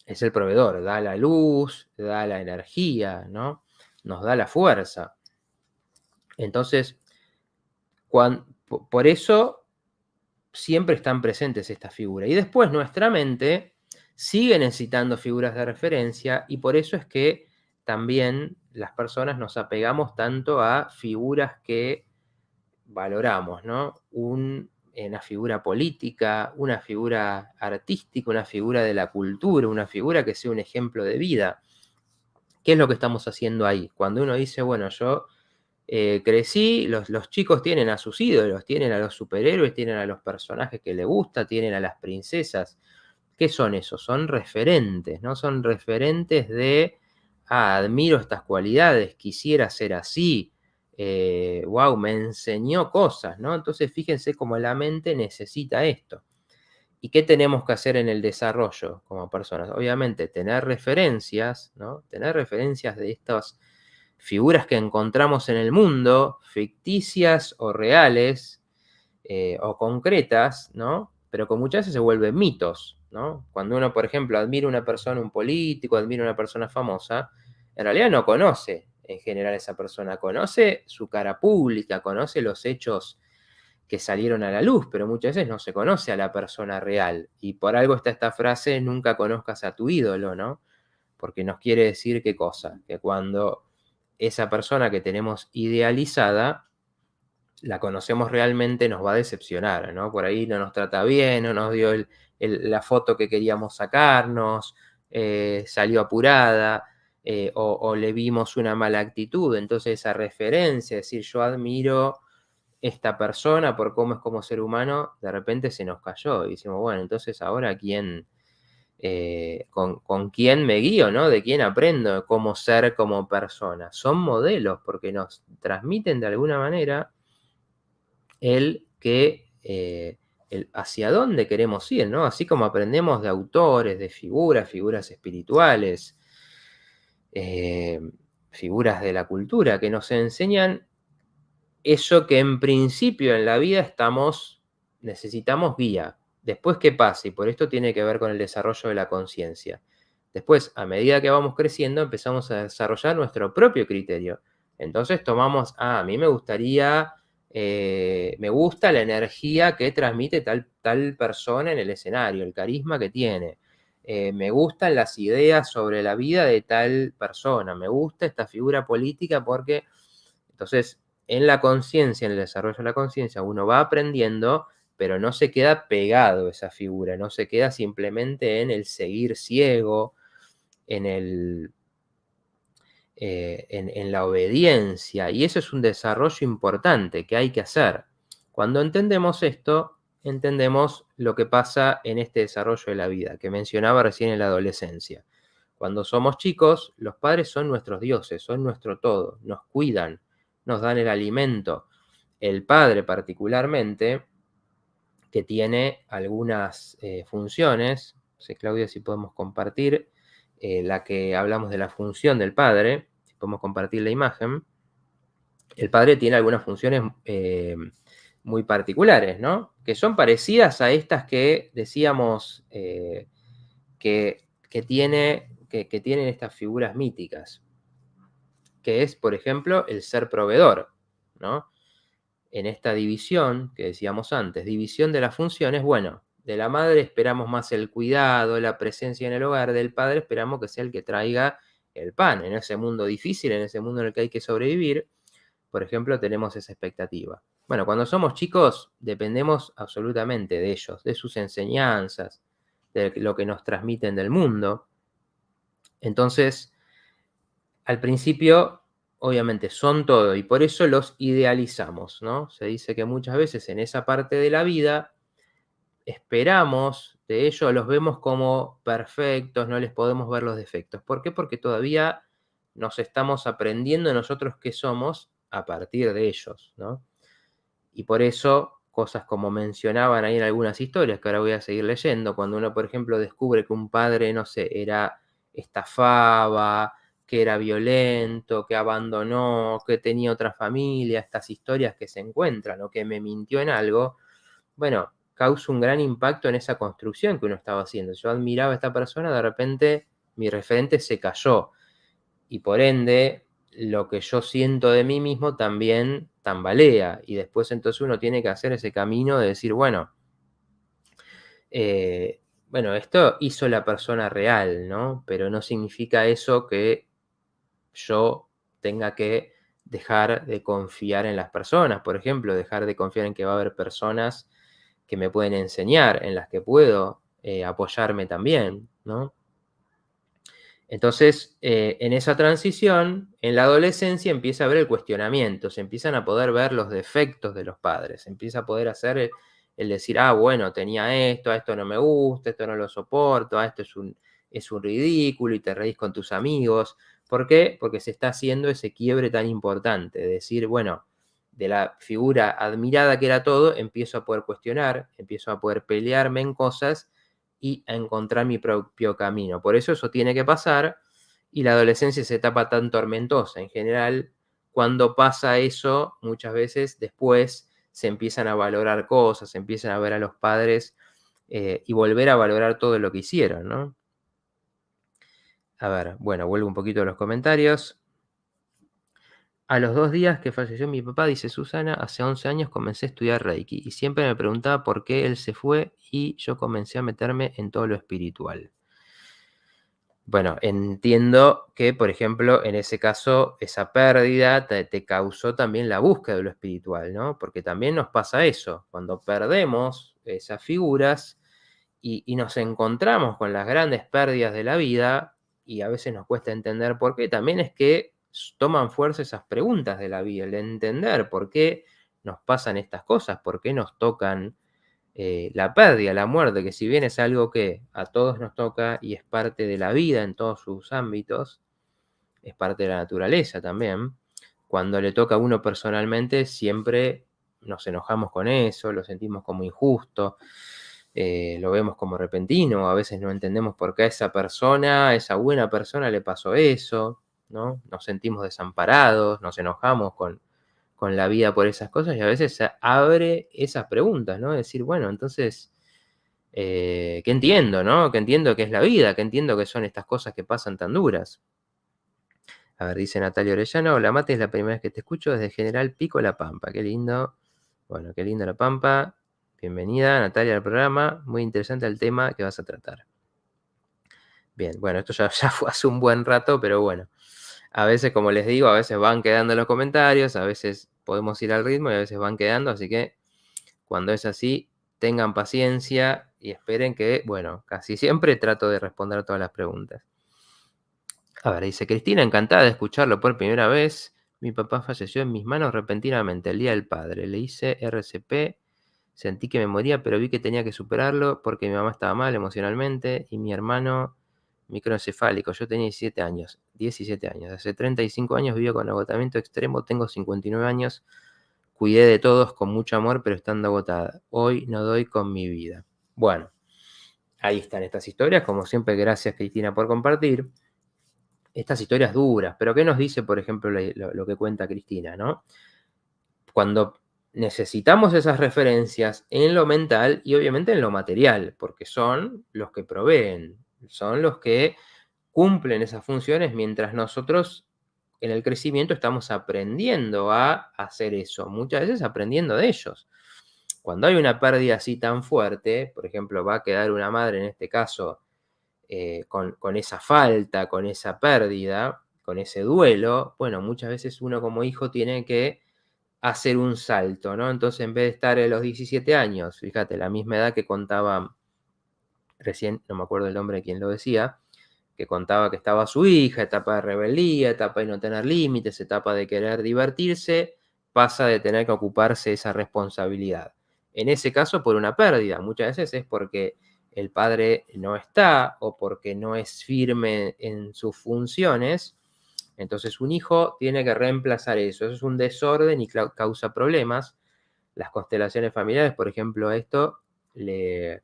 Es el proveedor, da la luz, da la energía, ¿no? Nos da la fuerza. Entonces, por eso siempre están presentes estas figuras. Y después nuestra mente sigue necesitando figuras de referencia y por eso es que también las personas nos apegamos tanto a figuras que valoramos, ¿no? Una figura política, una figura artística, una figura de la cultura, una figura que sea un ejemplo de vida. ¿Qué es lo que estamos haciendo ahí? Cuando uno dice, bueno, yo crecí, los chicos tienen a sus ídolos, tienen a los superhéroes, tienen a los personajes que les gusta, tienen a las princesas. ¿Qué son esos? Son referentes, ¿no? Son referentes de, admiro estas cualidades, quisiera ser así, wow, me enseñó cosas, ¿no? Entonces fíjense cómo la mente necesita esto. ¿Y qué tenemos que hacer en el desarrollo como personas? Obviamente, tener referencias, ¿no? Tener referencias de estas figuras que encontramos en el mundo, ficticias o reales, o concretas, ¿no? Pero que muchas veces se vuelven mitos, ¿no? Cuando uno, por ejemplo, admira a una persona, un político, admira a una persona famosa, en realidad no conoce en general a esa persona, conoce su cara pública, conoce los hechos que salieron a la luz, pero muchas veces no se conoce a la persona real. Y por algo está esta frase, nunca conozcas a tu ídolo, ¿no? Porque nos quiere decir qué cosa, que cuando esa persona que tenemos idealizada, la conocemos realmente, nos va a decepcionar, ¿no? Por ahí no nos trata bien, no nos dio la foto que queríamos sacarnos, salió apurada, o le vimos una mala actitud. Entonces esa referencia, es decir, yo admiro esta persona por cómo es como ser humano, de repente se nos cayó y decimos, bueno, entonces ahora con quién me guío, ¿no? De quién aprendo cómo ser como persona. Son modelos porque nos transmiten de alguna manera el hacia dónde queremos ir, ¿no? Así como aprendemos de autores, de figuras espirituales, figuras de la cultura que nos enseñan eso que en principio en la vida necesitamos guía. Después, ¿qué pasa? Y por esto tiene que ver con el desarrollo de la conciencia. Después, a medida que vamos creciendo, empezamos a desarrollar nuestro propio criterio. Entonces tomamos, a mí me gusta la energía que transmite tal persona en el escenario, el carisma que tiene. Me gustan las ideas sobre la vida de tal persona. Me gusta esta figura política porque, entonces, en la conciencia, en el desarrollo de la conciencia, uno va aprendiendo, pero no se queda pegado a esa figura, no se queda simplemente en el seguir ciego, en la obediencia. Y eso es un desarrollo importante que hay que hacer. Cuando entendemos esto, entendemos lo que pasa en este desarrollo de la vida, que mencionaba recién en la adolescencia. Cuando somos chicos, los padres son nuestros dioses, son nuestro todo, nos cuidan, nos dan el alimento. El padre particularmente, que tiene algunas funciones, no sé, Claudia, si podemos compartir la que hablamos de la función del padre, si podemos compartir la imagen. El padre tiene algunas funciones muy particulares, ¿no? Que son parecidas a estas que decíamos que tienen estas figuras míticas, que es, por ejemplo, el ser proveedor, ¿no? En esta división que decíamos antes, división de las funciones, bueno, de la madre esperamos más el cuidado, la presencia en el hogar, del padre esperamos que sea el que traiga el pan. En ese mundo difícil, en ese mundo en el que hay que sobrevivir, por ejemplo, tenemos esa expectativa. Bueno, cuando somos chicos dependemos absolutamente de ellos, de sus enseñanzas, de lo que nos transmiten del mundo. Entonces, al principio, obviamente, son todo y por eso los idealizamos, ¿no? Se dice que muchas veces en esa parte de la vida esperamos de ellos, los vemos como perfectos, no les podemos ver los defectos. ¿Por qué? Porque todavía nos estamos aprendiendo nosotros qué somos a partir de ellos, ¿no? Y por eso, cosas como mencionaban ahí en algunas historias, que ahora voy a seguir leyendo, cuando uno, por ejemplo, descubre que un padre, no sé, estafaba, que era violento, que abandonó, que tenía otra familia, estas historias que se encuentran, o que me mintió en algo, bueno, causa un gran impacto en esa construcción que uno estaba haciendo. Yo admiraba a esta persona, de repente mi referente se cayó, y por ende lo que yo siento de mí mismo también tambalea, y después entonces uno tiene que hacer ese camino de decir, bueno, esto hizo la persona real, ¿no? Pero no significa eso que yo tenga que dejar de confiar en las personas, por ejemplo, dejar de confiar en que va a haber personas que me pueden enseñar, en las que puedo apoyarme también, ¿no? Entonces, en esa transición, en la adolescencia empieza a haber el cuestionamiento, se empiezan a poder ver los defectos de los padres, se empieza a poder hacer el decir, bueno, tenía esto, a esto no me gusta, esto no lo soporto, a esto es un ridículo y te reís con tus amigos. ¿Por qué? Porque se está haciendo ese quiebre tan importante, de decir, bueno, de la figura admirada que era todo, empiezo a poder cuestionar, empiezo a poder pelearme en cosas y a encontrar mi propio camino. Por eso tiene que pasar, y la adolescencia es esa etapa tan tormentosa. En general, cuando pasa eso, muchas veces después se empiezan a valorar cosas, se empiezan a ver a los padres y volver a valorar todo lo que hicieron, ¿no? A ver, bueno, vuelvo un poquito a los comentarios. A los 2 días que falleció mi papá, dice Susana, hace 11 años comencé a estudiar Reiki y siempre me preguntaba por qué él se fue y yo comencé a meterme en todo lo espiritual. Bueno, entiendo que, por ejemplo, en ese caso, esa pérdida te causó también la búsqueda de lo espiritual, ¿no? Porque también nos pasa eso, cuando perdemos esas figuras y nos encontramos con las grandes pérdidas de la vida, y a veces nos cuesta entender por qué, también es que toman fuerza esas preguntas de la vida, el de entender por qué nos pasan estas cosas, por qué nos tocan la pérdida, la muerte, que si bien es algo que a todos nos toca y es parte de la vida en todos sus ámbitos, es parte de la naturaleza también, cuando le toca a uno personalmente siempre nos enojamos con eso, lo sentimos como injusto, lo vemos como repentino, a veces no entendemos por qué a esa persona, a esa buena persona le pasó eso, ¿no? Nos sentimos desamparados, nos enojamos con la vida por esas cosas y a veces se abre esas preguntas, ¿no? Decir, bueno, entonces, ¿qué entiendo, no? ¿Qué entiendo que es la vida? ¿Qué entiendo que son estas cosas que pasan tan duras? A ver, dice Natalia Orellano, hola Mate, es la primera vez que te escucho desde General Pico, La Pampa. Qué lindo. Bueno, qué linda La Pampa. Bienvenida, Natalia, al programa. Muy interesante el tema que vas a tratar. Bien, bueno, esto ya fue hace un buen rato, pero bueno. A veces, como les digo, a veces van quedando los comentarios, a veces podemos ir al ritmo y a veces van quedando, así que cuando es así, tengan paciencia y esperen que, bueno, casi siempre trato de responder todas las preguntas. A ver, dice Cristina, encantada de escucharlo por primera vez. Mi papá falleció en mis manos repentinamente el día del padre. Le hice RCP, sentí que me moría, pero vi que tenía que superarlo porque mi mamá estaba mal emocionalmente y mi hermano microencefálico. Yo tenía 17 años. 17 años. Hace 35 años vivo con agotamiento extremo, tengo 59 años. Cuidé de todos con mucho amor, pero estando agotada. Hoy no doy con mi vida. Bueno, ahí están estas historias. Como siempre, gracias Cristina por compartir estas historias duras. Pero ¿qué nos dice, por ejemplo, lo que cuenta Cristina, ¿no? Cuando necesitamos esas referencias en lo mental y obviamente en lo material, porque son los que proveen, son los que cumplen esas funciones mientras nosotros en el crecimiento estamos aprendiendo a hacer eso, muchas veces aprendiendo de ellos. Cuando hay una pérdida así tan fuerte, por ejemplo, va a quedar una madre en este caso con esa falta, con esa pérdida, con ese duelo, bueno, muchas veces uno como hijo tiene que hacer un salto, ¿no? Entonces, en vez de estar en los 17 años, fíjate, la misma edad que contaba recién, no me acuerdo el nombre de quien lo decía, que contaba que estaba su hija, etapa de rebeldía, etapa de no tener límites, etapa de querer divertirse, pasa de tener que ocuparse de esa responsabilidad. En ese caso, por una pérdida, muchas veces es porque el padre no está o porque no es firme en sus funciones. Entonces un hijo tiene que reemplazar eso. Eso es un desorden y causa problemas. Las constelaciones familiares, por ejemplo, a esto le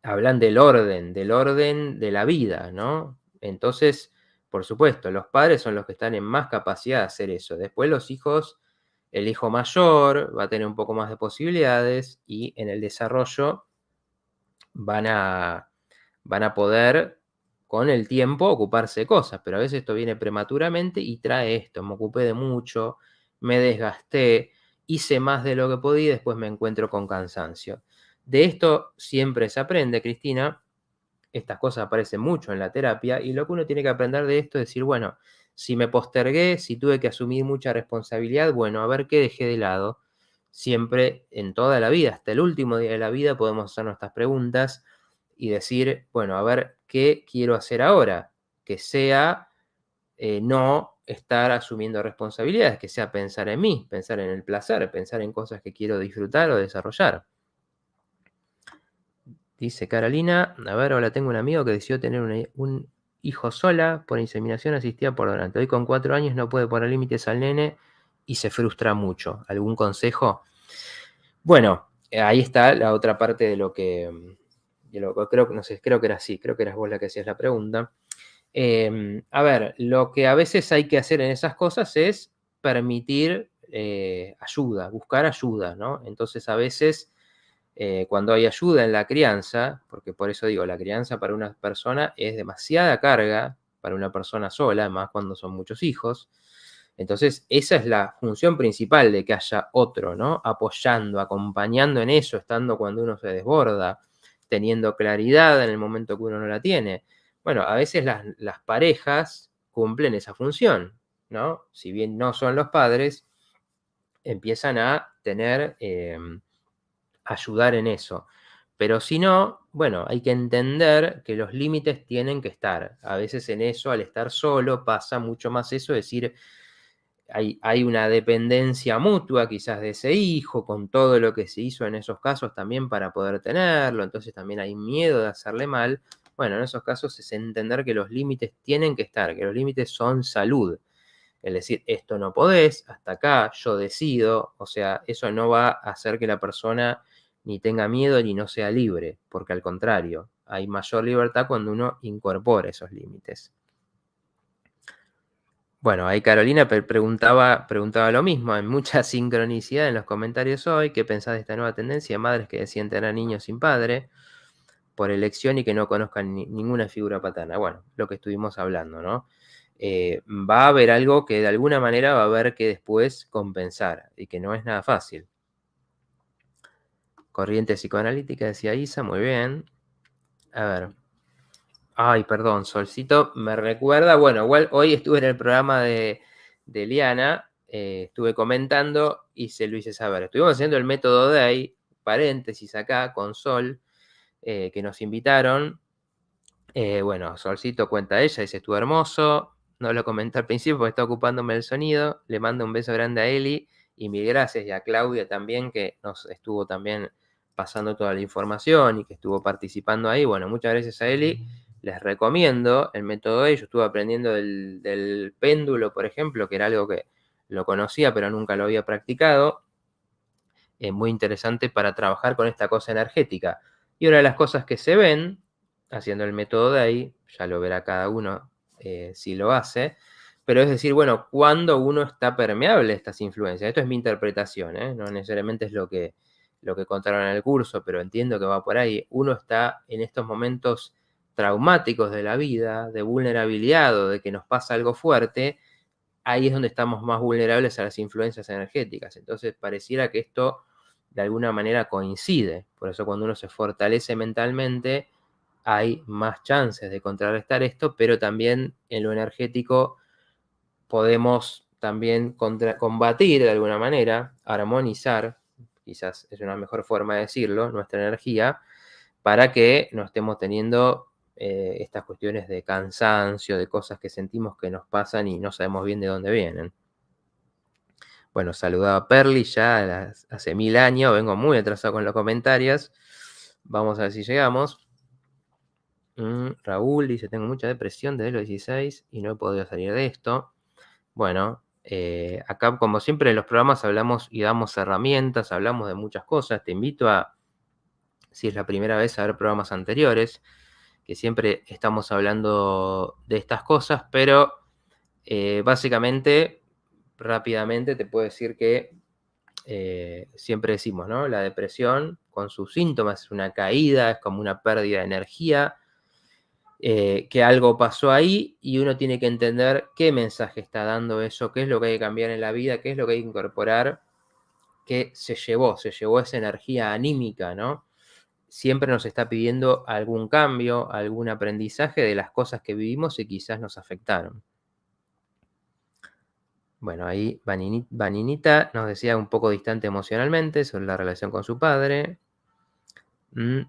hablan del orden de la vida, ¿no? Entonces, por supuesto, los padres son los que están en más capacidad de hacer eso. Después los hijos, el hijo mayor va a tener un poco más de posibilidades y en el desarrollo van a poder con el tiempo ocuparse de cosas, pero a veces esto viene prematuramente y trae esto, me ocupé de mucho, me desgasté, hice más de lo que podía y después me encuentro con cansancio. De esto siempre se aprende, Cristina, estas cosas aparecen mucho en la terapia y lo que uno tiene que aprender de esto es decir, bueno, si me postergué, si tuve que asumir mucha responsabilidad, bueno, a ver qué dejé de lado. Siempre en toda la vida, hasta el último día de la vida, podemos hacer nuestras preguntas y decir, bueno, a ver qué quiero hacer ahora, que sea no estar asumiendo responsabilidades, que sea pensar en mí, pensar en el placer, pensar en cosas que quiero disfrutar o desarrollar. Dice Carolina, a ver, ahora tengo un amigo que decidió tener hijo sola por inseminación asistida por donante. Hoy con 4 años no puede poner límites al nene y se frustra mucho. ¿Algún consejo? Bueno, ahí está la otra parte de lo que creo, no sé, creo que era así, creo que eras vos la que hacías la pregunta. A ver, lo que a veces hay que hacer en esas cosas es permitir ayuda, buscar ayuda, ¿no? Entonces a veces cuando hay ayuda en la crianza, porque por eso digo, la crianza para una persona es demasiada carga para una persona sola, más cuando son muchos hijos. Entonces, esa es la función principal de que haya otro, ¿no? Apoyando, acompañando en eso, estando cuando uno se desborda, teniendo claridad en el momento que uno no la tiene. Bueno, a veces las parejas cumplen esa función, ¿no? Si bien no son los padres, empiezan a tener, ayudar en eso. Pero si no, bueno, hay que entender que los límites tienen que estar. A veces en eso, al estar solo, pasa mucho más eso, es decir, hay una dependencia mutua quizás de ese hijo, con todo lo que se hizo en esos casos también para poder tenerlo, entonces también hay miedo de hacerle mal. Bueno, en esos casos es entender que los límites tienen que estar, que los límites son salud. Es decir, esto no podés, hasta acá yo decido, o sea, eso no va a hacer que la persona ni tenga miedo ni no sea libre, porque al contrario, hay mayor libertad cuando uno incorpora esos límites. Bueno, ahí Carolina preguntaba lo mismo, hay mucha sincronicidad en los comentarios hoy. ¿Qué pensás de esta nueva tendencia de madres que deciden tener niños sin padre por elección y que no conozcan ninguna figura paterna? Bueno, lo que estuvimos hablando, ¿no? Va a haber algo que de alguna manera va a haber que después compensar y que no es nada fácil. Corriente psicoanalítica, decía Isa, muy bien. A ver. Ay, perdón, Solcito, me recuerda, bueno, igual hoy estuve en el programa de Liana, estuve comentando y se lo hice saber. Estuvimos haciendo el método DAY, paréntesis acá, con Sol, que nos invitaron. Bueno, Solcito cuenta ella, dice, estuvo hermoso, no lo comenté al principio porque está ocupándome el sonido, le mando un beso grande a Eli y mil gracias, y a Claudia también, que nos estuvo también pasando toda la información y que estuvo participando ahí. Bueno, muchas gracias a Eli. Les recomiendo el método DAY. Yo estuve aprendiendo del péndulo, por ejemplo, que era algo que lo conocía pero nunca lo había practicado. Es muy interesante para trabajar con esta cosa energética. Y una de las cosas que se ven haciendo el método DAY, ya lo verá cada uno si lo hace, pero es decir, bueno, cuando uno está permeable a estas influencias. Esto es mi interpretación, no necesariamente es lo que contaron en el curso, pero entiendo que va por ahí. Uno está en estos momentos traumáticos de la vida, de vulnerabilidad o de que nos pasa algo fuerte, ahí es donde estamos más vulnerables a las influencias energéticas. Entonces pareciera que esto de alguna manera coincide. Por eso cuando uno se fortalece mentalmente, hay más chances de contrarrestar esto, pero también en lo energético podemos también combatir de alguna manera, armonizar, quizás es una mejor forma de decirlo, nuestra energía, para que no estemos teniendo estas cuestiones de cansancio, de cosas que sentimos que nos pasan y no sabemos bien de dónde vienen. Bueno, saludaba a Perly ya hace 1000 años, vengo muy atrasado con los comentarios. Vamos a ver si llegamos. Raúl dice, tengo mucha depresión desde los 16 y no he podido salir de esto. Bueno, acá como siempre en los programas hablamos y damos herramientas, hablamos de muchas cosas. Te invito a, si es la primera vez, a ver programas anteriores, que siempre estamos hablando de estas cosas, pero básicamente, rápidamente te puedo decir que siempre decimos, ¿no? La depresión con sus síntomas es una caída, es como una pérdida de energía, que algo pasó ahí y uno tiene que entender qué mensaje está dando eso, qué es lo que hay que cambiar en la vida, qué es lo que hay que incorporar, que se llevó esa energía anímica, ¿no? Siempre nos está pidiendo algún cambio, algún aprendizaje de las cosas que vivimos y quizás nos afectaron. Bueno, ahí Vaninita nos decía un poco distante emocionalmente sobre la relación con su padre.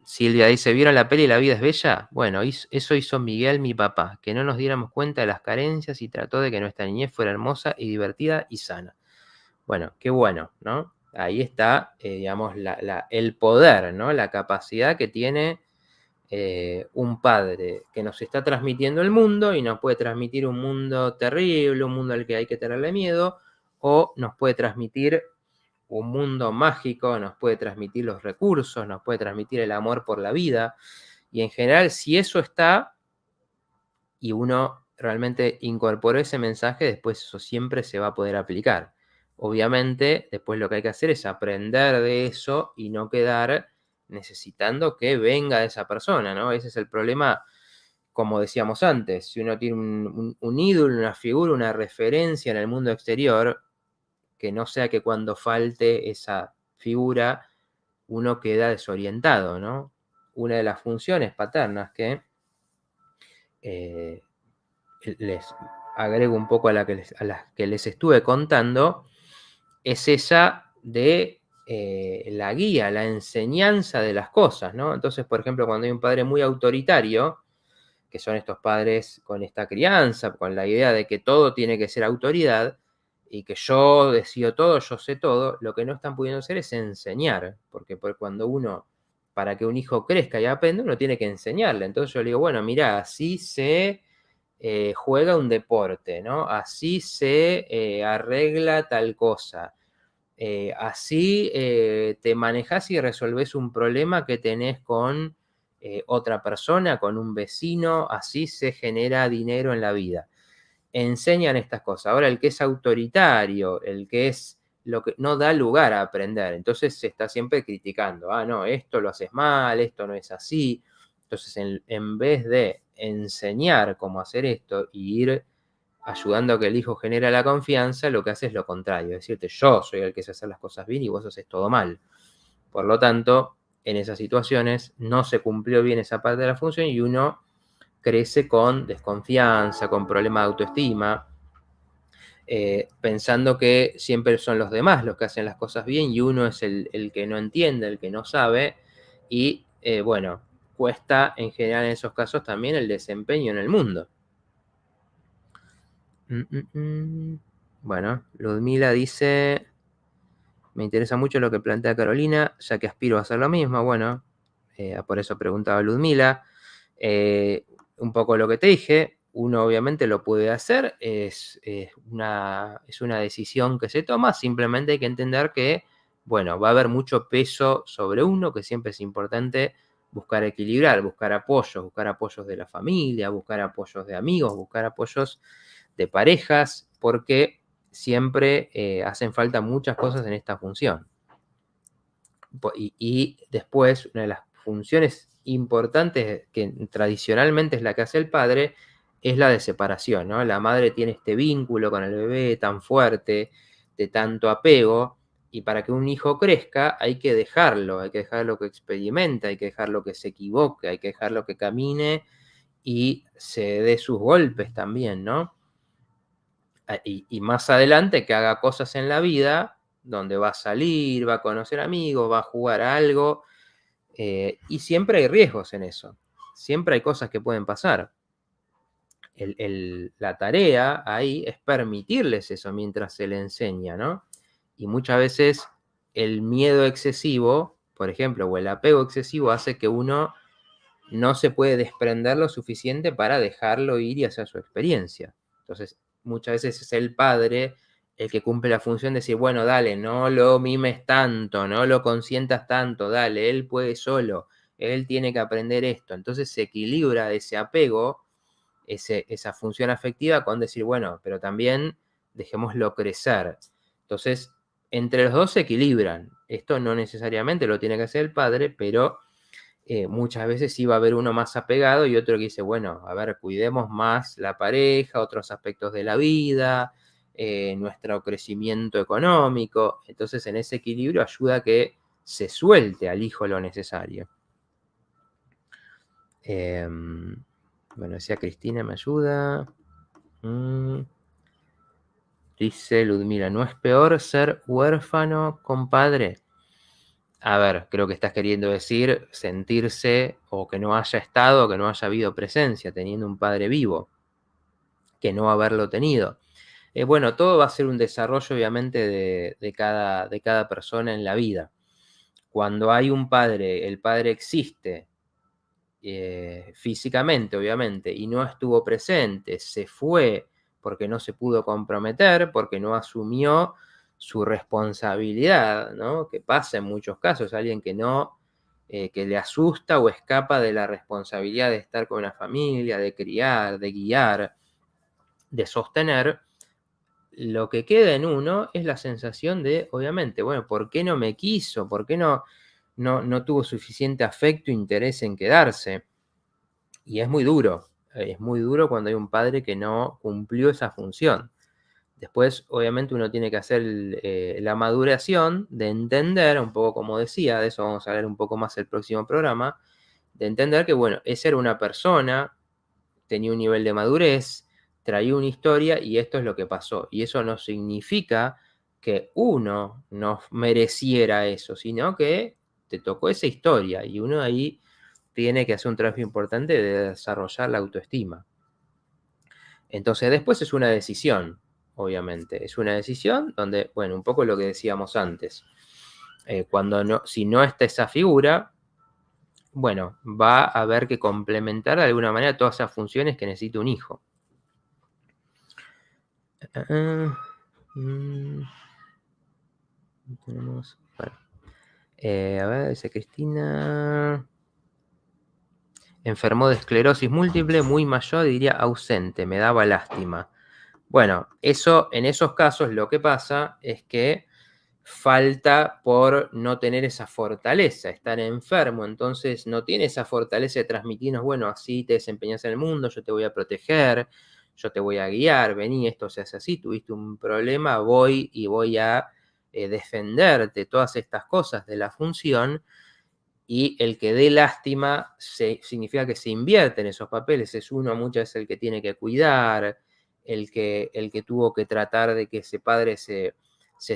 Silvia dice, ¿vieron la peli La vida es bella? Bueno, eso hizo Miguel, mi papá, que no nos diéramos cuenta de las carencias y trató de que nuestra niñez fuera hermosa y divertida y sana. Bueno, qué bueno, ¿no? Ahí está, digamos, el poder, ¿no? La capacidad que tiene un padre que nos está transmitiendo el mundo y nos puede transmitir un mundo terrible, un mundo al que hay que tenerle miedo, o nos puede transmitir un mundo mágico, nos puede transmitir los recursos, nos puede transmitir el amor por la vida. Y en general, si eso está y uno realmente incorporó ese mensaje, después eso siempre se va a poder aplicar. Obviamente, después lo que hay que hacer es aprender de eso y no quedar necesitando que venga esa persona, ¿no? Ese es el problema, como decíamos antes. Si uno tiene un ídolo, una figura, una referencia en el mundo exterior, que no sea que cuando falte esa figura uno queda desorientado, ¿no? Una de las funciones paternas que les agrego un poco a las que les estuve contando, es esa de la guía, la enseñanza de las cosas, ¿no? Entonces, por ejemplo, cuando hay un padre muy autoritario, que son estos padres con esta crianza, con la idea de que todo tiene que ser autoridad, y que yo decido todo, yo sé todo, lo que no están pudiendo hacer es enseñar, porque cuando uno, para que un hijo crezca y aprenda, uno tiene que enseñarle. Entonces yo le digo, bueno, mira, así se juega un deporte, ¿no? Así se arregla tal cosa. Así te manejas y resolves un problema que tenés con otra persona, con un vecino, así se genera dinero en la vida. Enseñan estas cosas. Ahora, el que es autoritario, el que es lo que no da lugar a aprender, entonces se está siempre criticando. Ah, no, esto lo haces mal, esto no es así. Entonces, en vez de enseñar cómo hacer esto y ir ayudando a que el hijo genere la confianza, lo que hace es lo contrario, es decirte, yo soy el que sé hacer las cosas bien y vos haces todo mal. Por lo tanto, en esas situaciones no se cumplió bien esa parte de la función y uno crece con desconfianza, con problemas de autoestima, pensando que siempre son los demás los que hacen las cosas bien y uno es el que no entiende, el que no sabe, y bueno, cuesta en general en esos casos también el desempeño en el mundo. Bueno, Ludmila dice, me interesa mucho lo que plantea Carolina, ya que aspiro a hacer lo mismo. Bueno, por eso preguntaba Ludmila. Un poco lo que te dije, uno obviamente lo puede hacer, es una decisión que se toma, simplemente hay que entender que, bueno, va a haber mucho peso sobre uno, que siempre es importante buscar equilibrar, buscar apoyos de la familia, buscar apoyos de amigos, buscar apoyos de parejas, porque siempre hacen falta muchas cosas en esta función. Y después, una de las funciones importantes que tradicionalmente es la que hace el padre, es la de separación, ¿no? La madre tiene este vínculo con el bebé tan fuerte, de tanto apego, y para que un hijo crezca hay que dejarlo que experimente, hay que dejarlo que se equivoque, hay que dejarlo que camine y se dé sus golpes también, ¿no? Y más adelante que haga cosas en la vida donde va a salir, va a conocer amigos, va a jugar a algo, y siempre hay riesgos en eso, siempre hay cosas que pueden pasar. La tarea ahí es permitirles eso mientras se le enseña, ¿no? Y muchas veces el miedo excesivo, por ejemplo, o el apego excesivo hace que uno no se puede desprender lo suficiente para dejarlo ir y hacer su experiencia. Entonces, muchas veces es el padre el que cumple la función de decir, bueno, dale, no lo mimes tanto, no lo consientas tanto, dale, él puede solo, él tiene que aprender esto. Entonces se equilibra ese apego, esa función afectiva con decir, bueno, pero también dejémoslo crecer. Entonces, entre los dos se equilibran. Esto no necesariamente lo tiene que hacer el padre, pero muchas veces sí va a haber uno más apegado y otro que dice, bueno, a ver, cuidemos más la pareja, otros aspectos de la vida, nuestro crecimiento económico. Entonces, en ese equilibrio ayuda a que se suelte al hijo lo necesario. Bueno, decía Cristina, me ayuda. Dice Ludmila, ¿no es peor ser huérfano con padre? A ver, creo que estás queriendo decir sentirse o que no haya estado, que no haya habido presencia teniendo un padre vivo, que no haberlo tenido. Bueno, todo va a ser un desarrollo obviamente de cada persona en la vida. Cuando hay un padre, el padre existe físicamente, obviamente, y no estuvo presente, se fue porque no se pudo comprometer, porque no asumió su responsabilidad, ¿no? Que pasa en muchos casos, alguien que no, que le asusta o escapa de la responsabilidad de estar con una familia, de criar, de guiar, de sostener, lo que queda en uno es la sensación de, obviamente, bueno, ¿por qué no me quiso? ¿Por qué no tuvo suficiente afecto e interés en quedarse? Y es muy duro cuando hay un padre que no cumplió esa función. Después, obviamente, uno tiene que hacer la maduración de entender, un poco como decía, de eso vamos a hablar un poco más el próximo programa, de entender que, bueno, esa era una persona, tenía un nivel de madurez, traía una historia y esto es lo que pasó. Y eso no significa que uno no mereciera eso, sino que te tocó esa historia y uno ahí tiene que hacer un trabajo importante de desarrollar la autoestima. Entonces después es una decisión, obviamente. Es una decisión donde, bueno, un poco lo que decíamos antes. Cuando no, si no está esa figura, bueno, va a haber que complementar de alguna manera todas esas funciones que necesita un hijo. Tenemos, bueno. A ver, dice Cristina. Enfermó de esclerosis múltiple, muy mayor, diría ausente, me daba lástima. Bueno, eso, en esos casos lo que pasa es que falta por no tener esa fortaleza, estar enfermo, entonces no tiene esa fortaleza de transmitirnos, bueno, así te desempeñas en el mundo, yo te voy a proteger, yo te voy a guiar, vení, esto se hace así, tuviste un problema, voy y voy a defenderte, todas estas cosas de la función. Y el que dé lástima significa que se invierte en esos papeles. Es uno muchas veces el que tiene que cuidar, el que tuvo que tratar de que ese padre se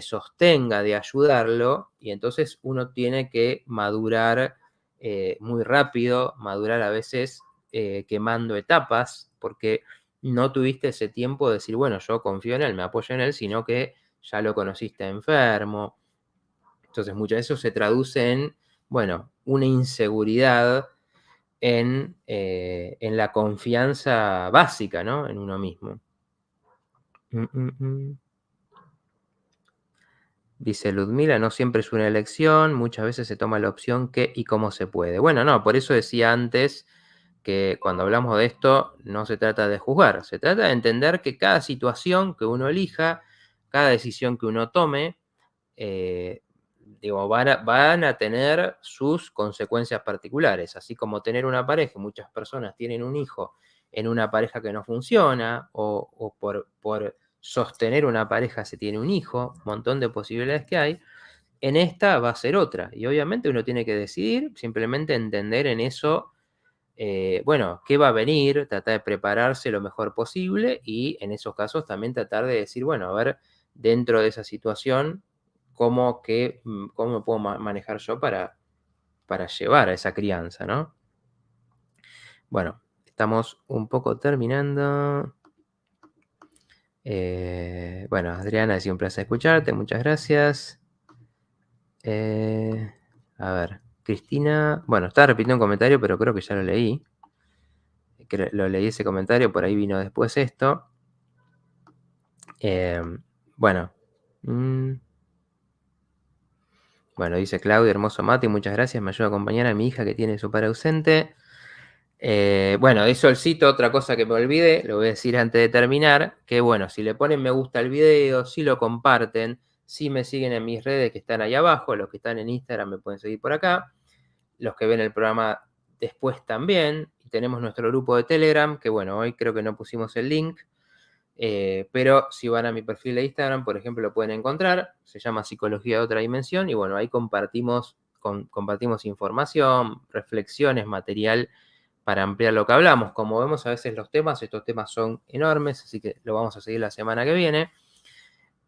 sostenga, de ayudarlo. Y entonces uno tiene que madurar muy rápido, madurar a veces quemando etapas, porque no tuviste ese tiempo de decir, bueno, yo confío en él, me apoyo en él, sino que ya lo conociste enfermo. Entonces muchas veces eso se traduce en, bueno, una inseguridad en la confianza básica, ¿no? En uno mismo. Dice Ludmila, no siempre es una elección, muchas veces se toma la opción qué y cómo se puede. Bueno, no, por eso decía antes que cuando hablamos de esto no se trata de juzgar, se trata de entender que cada situación que uno elija, cada decisión que uno tome, van a tener sus consecuencias particulares, así como tener una pareja, muchas personas tienen un hijo en una pareja que no funciona, o por sostener una pareja se tiene un hijo, un montón de posibilidades que hay, en esta va a ser otra, y obviamente uno tiene que decidir, simplemente entender en eso, bueno, qué va a venir, tratar de prepararse lo mejor posible, y en esos casos también tratar de decir, bueno, a ver, dentro de esa situación, cómo me puedo manejar yo para llevar a esa crianza, ¿no? Bueno, estamos un poco terminando. Bueno, Adriana, ha sido un placer escucharte, muchas gracias. A ver, Cristina, bueno, estaba repitiendo un comentario, pero creo que ya lo leí. Lo leí ese comentario, por ahí vino después esto. Bueno. Bueno, dice Claudia, hermoso Mati, muchas gracias, me ayuda a acompañar a mi hija que tiene su padre ausente. Bueno, de Solcito, otra cosa que me olvidé, lo voy a decir antes de terminar, que bueno, si le ponen me gusta al video, si lo comparten, si me siguen en mis redes que están ahí abajo, los que están en Instagram me pueden seguir por acá, los que ven el programa después también, y tenemos nuestro grupo de Telegram, que bueno, hoy creo que no pusimos el link, pero si van a mi perfil de Instagram, por ejemplo, lo pueden encontrar, se llama Psicología de Otra Dimensión, y bueno, ahí compartimos información, reflexiones, material para ampliar lo que hablamos. Como vemos, a veces estos temas son enormes, así que lo vamos a seguir la semana que viene.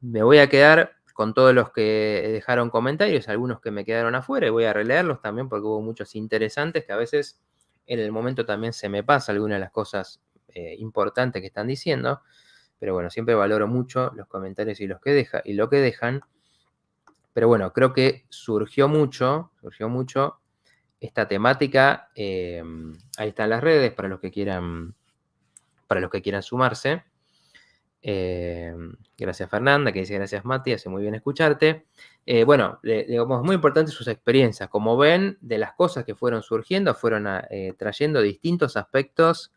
Me voy a quedar con todos los que dejaron comentarios, algunos que me quedaron afuera, y voy a releerlos también porque hubo muchos interesantes que a veces en el momento también se me pasa algunas de las cosas importantes que están diciendo. Pero bueno, siempre valoro mucho los comentarios y lo que dejan. Pero bueno, creo que surgió mucho esta temática, ahí están las redes para los que quieran sumarse. Gracias Fernanda, que dice gracias Mati, hace muy bien escucharte. Bueno, digamos, muy importante sus experiencias. Como ven, de las cosas que fueron surgiendo, fueron trayendo distintos aspectos.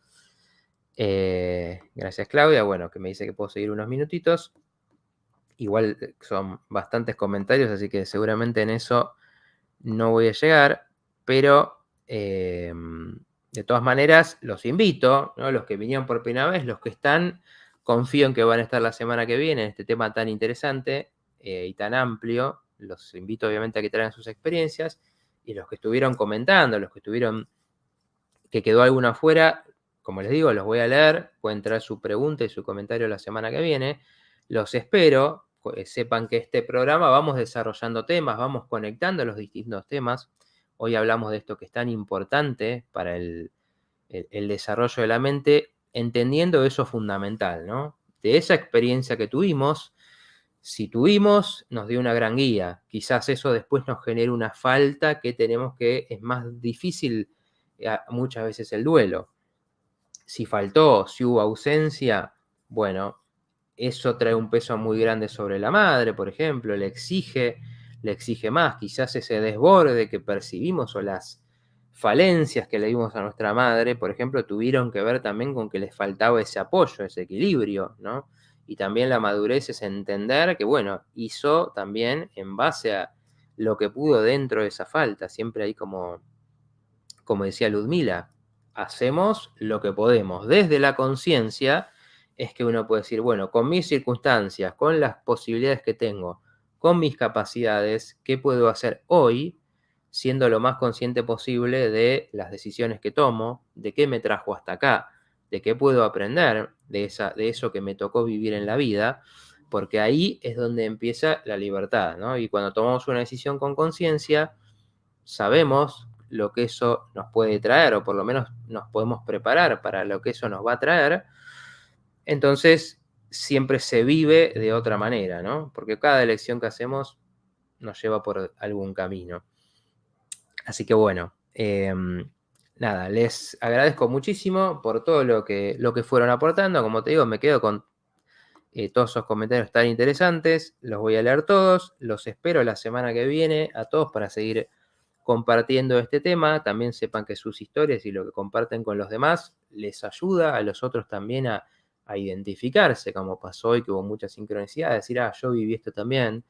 Gracias Claudia, bueno, que me dice que puedo seguir unos minutitos. Igual son bastantes comentarios, así que seguramente en eso no voy a llegar, pero de todas maneras los invito, ¿no? Los que vinieron por primera vez, los que están, confío en que van a estar la semana que viene en este tema tan interesante y tan amplio. Los invito obviamente a que traigan sus experiencias, y los que estuvieron comentando, los que que quedó alguno afuera, como les digo, los voy a leer, pueden traer su pregunta y su comentario la semana que viene. Los espero, sepan que este programa vamos desarrollando temas, vamos conectando los distintos temas. Hoy hablamos de esto que es tan importante para el desarrollo de la mente, entendiendo eso fundamental, ¿no? De esa experiencia que tuvimos, si tuvimos, nos dio una gran guía. Quizás eso después nos genere una falta que tenemos, que es más difícil muchas veces el duelo. Si faltó, si hubo ausencia, bueno, eso trae un peso muy grande sobre la madre, por ejemplo, le exige más. Quizás ese desborde que percibimos o las falencias que le dimos a nuestra madre, por ejemplo, tuvieron que ver también con que les faltaba ese apoyo, ese equilibrio, ¿no? Y también la madurez es entender que, bueno, hizo también en base a lo que pudo dentro de esa falta. Siempre hay como decía Ludmila, hacemos lo que podemos. Desde la conciencia es que uno puede decir, bueno, con mis circunstancias, con las posibilidades que tengo, con mis capacidades, ¿qué puedo hacer hoy? Siendo lo más consciente posible de las decisiones que tomo, de qué me trajo hasta acá, de qué puedo aprender de eso que me tocó vivir en la vida, porque ahí es donde empieza la libertad, ¿no? Y cuando tomamos una decisión con conciencia, sabemos lo que eso nos puede traer, o por lo menos nos podemos preparar para lo que eso nos va a traer. Entonces siempre se vive de otra manera, ¿no? Porque cada elección que hacemos nos lleva por algún camino. Así que bueno, nada, les agradezco muchísimo por todo lo que fueron aportando. Como te digo, me quedo con todos esos comentarios tan interesantes. Los voy a leer todos. Los espero la semana que viene a todos para seguir compartiendo este tema. También sepan que sus historias y lo que comparten con los demás les ayuda a los otros también a identificarse, como pasó hoy, que hubo mucha sincronicidad, decir, yo viví esto también.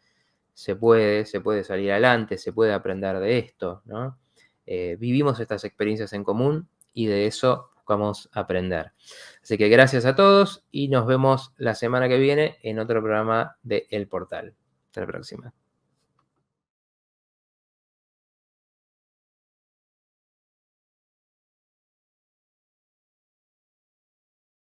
Se puede salir adelante, se puede aprender de esto, ¿no? Vivimos estas experiencias en común y de eso vamos a aprender. Así que gracias a todos y nos vemos la semana que viene en otro programa de El Portal. Hasta la próxima.